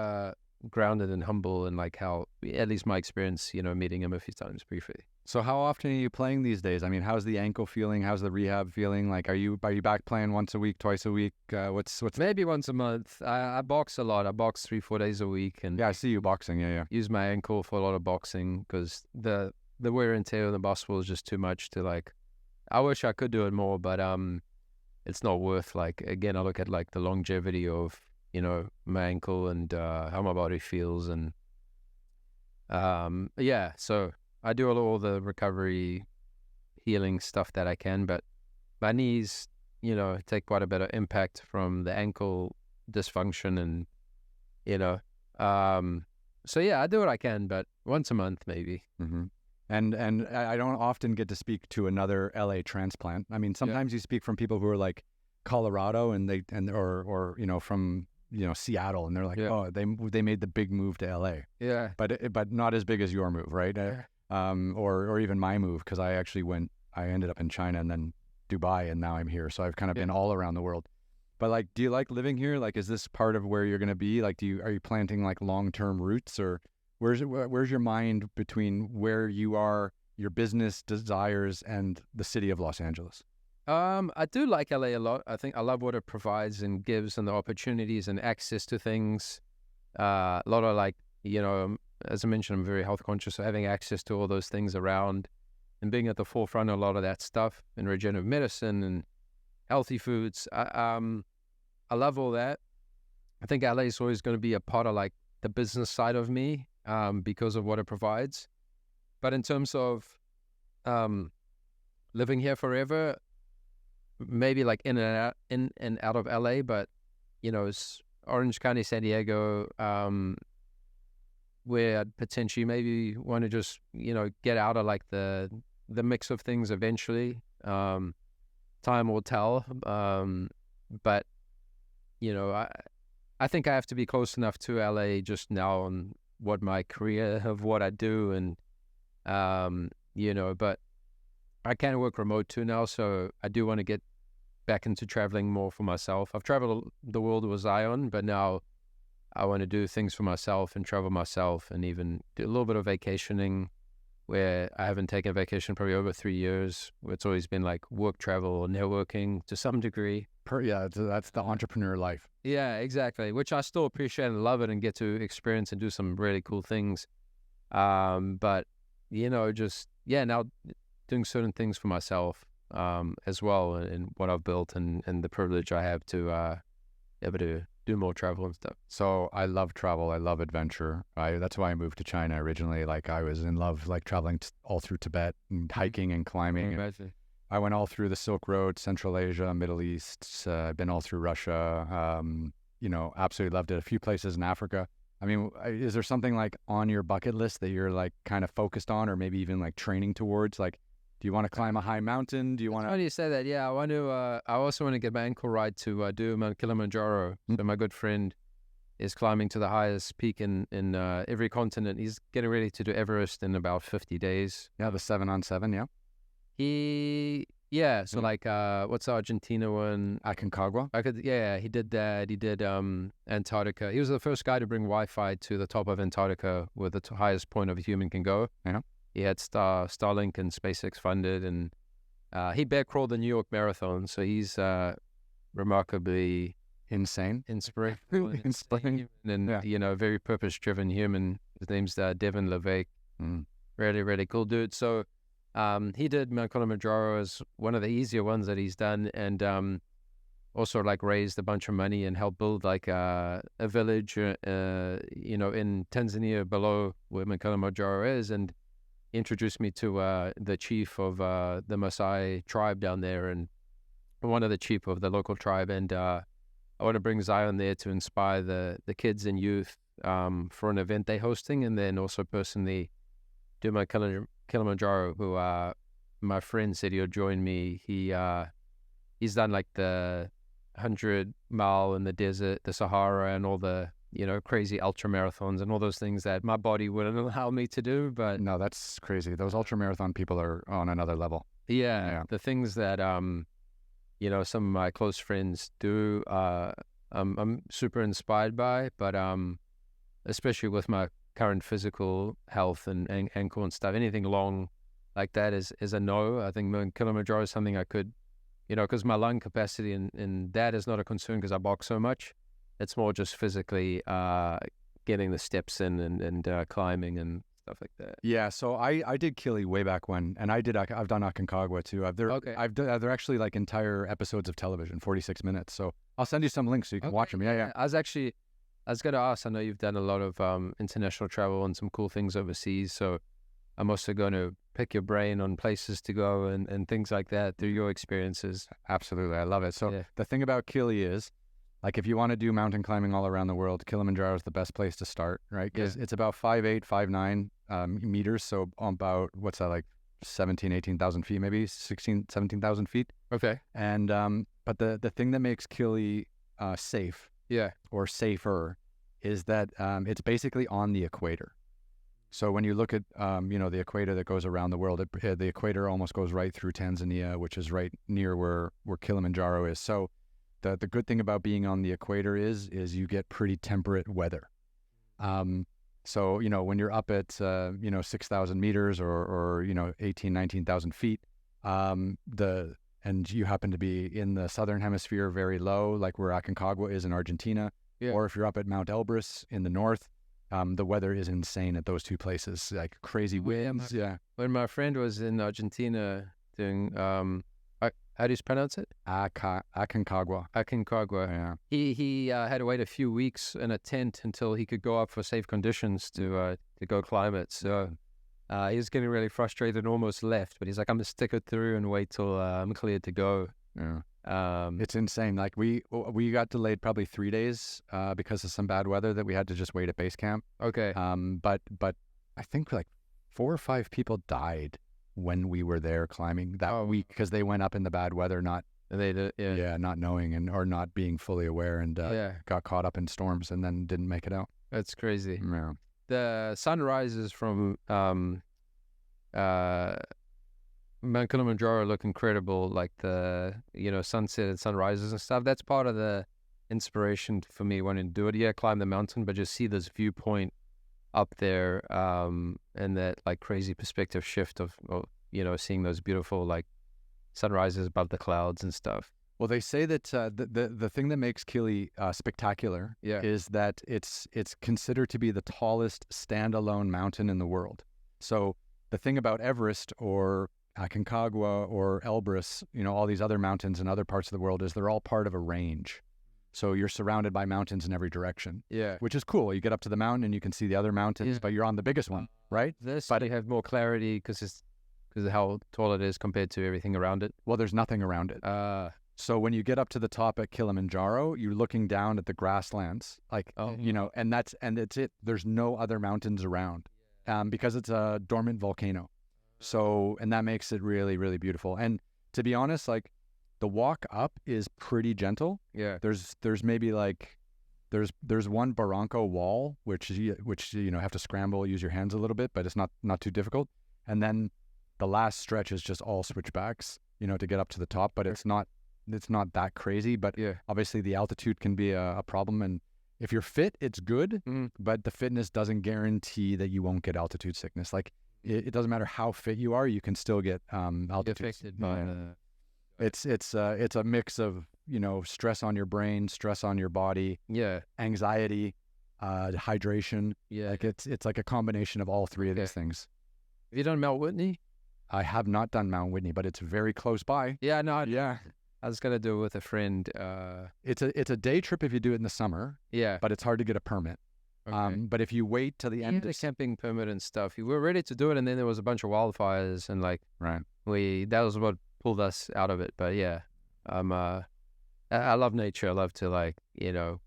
grounded and humble, and like how, at least my experience, meeting him a few times briefly. So how often are you playing these days? I mean, how's the ankle feeling? How's the rehab feeling? Like, are you back playing once a week, twice a week? What's maybe once a month? I box a lot. I box 3-4 days a week, and yeah, I see you boxing. Yeah. Use my ankle for a lot of boxing because the wear and tear of the basketball is just too much to like. I wish I could do it more, but it's not worth like. Again, I look at like the longevity of my ankle and how my body feels, and so I do all the recovery healing stuff that I can, but my knees take quite a bit of impact from the ankle dysfunction, and so yeah, I do what I can, but once a month maybe. Mm-hmm. And I don't often get to speak to another LA transplant. I mean, sometimes you speak from people who are like Colorado or from Seattle, and they're like, oh, they made the big move to LA. Yeah. But not as big as your move, right? Yeah. Or even my move, because I ended up in China and then Dubai, and now I'm here. So I've kind of been all around the world. But like, do you like living here? Like, is this part of where you're going to be? Like, are you planting like long-term roots, or where's your mind between where you are, your business desires, and the city of Los Angeles? I do like LA a lot. I think I love what it provides and gives, and the opportunities and access to things. A lot of like, as I mentioned, I'm very health conscious, so having access to all those things around and being at the forefront of a lot of that stuff in regenerative medicine and healthy foods. I love all that. I think LA is always going to be a part of like the business side of me because of what it provides. But in terms of living here forever, maybe like in and out of LA, but it's Orange County, San Diego, where I'd potentially maybe want to just get out of like the mix of things eventually. Time will tell, but I think I have to be close enough to LA just now on what my career of what I do, and but I can work remote too now, so I do want to get back into traveling more for myself. I've traveled the world with Zion, but now I want to do things for myself and travel myself, and even do a little bit of vacationing, where I haven't taken a vacation probably over 3 years. It's always been like work, travel, or networking to some degree. That's the entrepreneur life. Yeah, exactly, which I still appreciate and love it and get to experience and do some really cool things. But now doing certain things for myself as well, and what I've built, and the privilege I have to able to do more travel and stuff. So I love travel. I love adventure. That's why I moved to China originally. Like, I was in love, like traveling all through Tibet and hiking and climbing. And I went all through the Silk Road, Central Asia, Middle East. I've been all through Russia. Absolutely loved it. A few places in Africa. I mean, is there something like on your bucket list that you're like kind of focused on, or maybe even like training towards? Like, do you want to climb a high mountain? Do you want to? How do you say that? Yeah, I want to. I also want to get my ankle right to do Mount Kilimanjaro. So my good friend is climbing to the highest peak in every continent. He's getting ready to do Everest in about 50 days. Yeah, the 7-on-7. Yeah. He Yeah, so like what's the Argentina one? Aconcagua. He did that. He did Antarctica. He was the first guy to bring Wi-Fi to the top of Antarctica, where the highest point of a human can go. Yeah. He had Starlink and SpaceX funded, and he bear crawled the New York Marathon. So he's remarkably insane, inspiring, and you know, very purpose-driven human. His name's Devin LeVake. Really, really cool dude. So he did Mount Kilimanjaro as one of the easier ones that he's done, and also like raised a bunch of money and helped build like a village, you know, in Tanzania below where Mount Kilimanjaro is, and introduced me to the chief of the Maasai tribe down there, and one of the chief of the local tribe, and I want to bring Zion there to inspire the kids and youth for an event they're hosting, and then also personally do my Kilimanjaro, who my friend said he'll join me. He's done like the 100-mile in the desert, the Sahara, and all the, you know, crazy ultra marathons and all those things that my body wouldn't allow me to do. But no, that's crazy. Those ultra marathon people are on another level. Yeah. The things that you know, some of my close friends do, I'm super inspired by. But especially with my current physical health and ankle and stuff, anything long like that is a no. I think Mount Kilimanjaro is something I could, you know, because my lung capacity and that is not a concern because I box so much. It's more just physically getting the steps in and climbing and stuff like that. Yeah, so I did Kili way back when, and I've done Aconcagua too. They're actually like entire episodes of television, 46 minutes. So I'll send you some links so you can watch them. Yeah. I was going to ask, I know you've done a lot of international travel and some cool things overseas, so I'm also going to pick your brain on places to go and things like that through your experiences. Absolutely, I love it. So the thing about Kili is, like, if you want to do mountain climbing all around the world, Kilimanjaro is the best place to start, right? Because it's about 5'8", 5'9" meters, so about, what's that, like 18,000 feet, maybe 17,000 feet. Okay. And but the thing that makes Kili safe, or safer, is that it's basically on the equator. So when you look at you know, the equator that goes around the world, the equator almost goes right through Tanzania, which is right near where Kilimanjaro is. So the good thing about being on the equator is you get pretty temperate weather. So, you know, when you're up at you know, 6,000 meters or you know, 19,000 feet, and you happen to be in the southern hemisphere very low, like where Aconcagua is in Argentina, or if you're up at Mount Elbrus in the north, the weather is insane at those two places, like crazy winds. When my friend was in Argentina doing, how do you pronounce it? Aconcagua. Aconcagua. Yeah. He had to wait a few weeks in a tent until he could go up for safe conditions to go climb it. So he was getting really frustrated and almost left, but he's like, I'm gonna stick it through and wait till I'm cleared to go. It's insane. Like we got delayed probably 3 days because of some bad weather that we had to just wait at base camp. Okay. But I think like 4 or 5 people died when we were there climbing that week because they went up in the bad weather, not knowing or not being fully aware, and got caught up in storms and then didn't make it out. That's crazy. Yeah. The sunrises from Mount Kilimanjaro look incredible, like the, you know, sunset and sunrises and stuff. That's part of the inspiration for me wanting to do it. Yeah, climb the mountain, but just see this viewpoint up there, and that like crazy perspective shift of you know, seeing those beautiful like sunrises above the clouds and stuff. Well, they say that the thing that makes Kili spectacular is that it's considered to be the tallest standalone mountain in the world. So the thing about Everest or Aconcagua or Elbrus, you know, all these other mountains in other parts of the world, is they're all part of a range. So you're surrounded by mountains in every direction. Yeah. Which is cool. You get up to the mountain and you can see the other mountains, but you're on the biggest one, right? But you have more clarity because of how tall it is compared to everything around it. Well, there's nothing around it. So when you get up to the top at Kilimanjaro, you're looking down at the grasslands, like, you know, and it's it. There's no other mountains around, because it's a dormant volcano. So, and that makes it really, really beautiful. And to be honest, like, the walk up is pretty gentle. Yeah. There's maybe like, there's one barranco wall, which you know, have to scramble, use your hands a little bit, but it's not too difficult. And then the last stretch is just all switchbacks. to get up to the top, but it's not that crazy. But obviously the altitude can be a problem. And if you're fit, it's good, but the fitness doesn't guarantee that you won't get altitude sickness. Like it doesn't matter how fit you are, you can still get altitude. Affected by it's a mix of, stress on your brain, stress on your body, anxiety, hydration. Like it's like a combination of all three of these things. Have you done Mount Whitney? I have not done Mount Whitney, but it's very close by. Yeah, no, I was gonna do it with a friend. It's a day trip if you do it in the summer. Yeah, but it's hard to get a permit. Okay. But if you wait till the end, the camping permit and stuff, we were ready to do it, and then there was a bunch of wildfires, and that was what pulled us out of it. But I love nature. I love to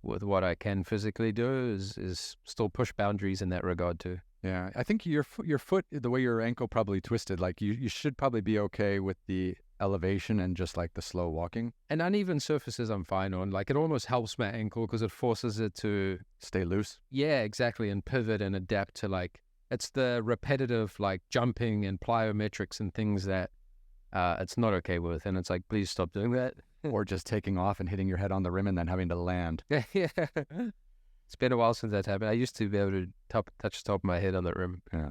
with what I can physically do is still push boundaries in that regard too. Yeah, I think your foot, the way your ankle probably twisted, like you should probably be okay with the elevation and just like the slow walking. And uneven surfaces I'm fine on. Like it almost helps my ankle because it forces it to stay loose. Yeah, exactly. And pivot and adapt to it's the repetitive jumping and plyometrics and things that it's not okay with. And it's like, please stop doing that. Or just taking off and hitting your head on the rim and then having to land. Yeah. It's been a while since that happened. I used to be able to touch the top of my head on the rim. Yeah.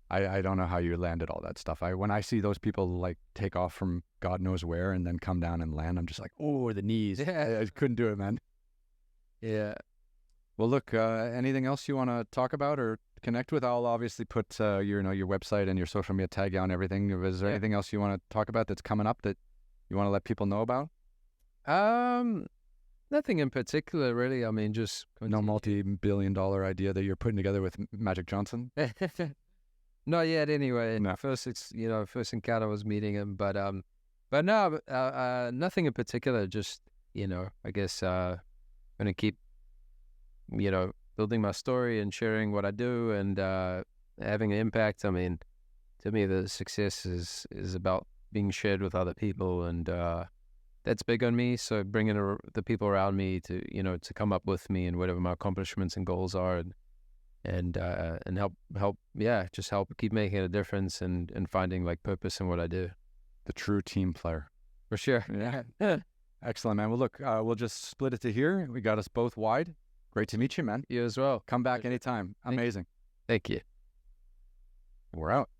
I don't know how you landed all that stuff. When I see those people take off from God knows where and then come down and land, I'm just like, oh, the knees. Yeah. I couldn't do it, man. Yeah. Well, look, anything else you want to talk about or connect with? I'll obviously put your website and your social media tag on everything. Is there anything else you want to talk about that's coming up that you want to let people know about? Nothing in particular, really. I mean, just no multi-billion-dollar idea that you're putting together with Magic Johnson. Not yet, anyway. No. First encounter was meeting him, but no, nothing in particular. Just I guess gonna keep building my story and sharing what I do and having an impact. I mean, to me, the success is about being shared with other people, and that's big on me. So bringing the people around me to come up with me and whatever my accomplishments and goals are, and help keep making a difference and finding purpose in what I do. The true team player. For sure. Yeah. Excellent, man. Well, look, we'll just split it to here. We got us both wide. Great to meet you, man. You as well. Come back anytime. Amazing. Thank you. We're out.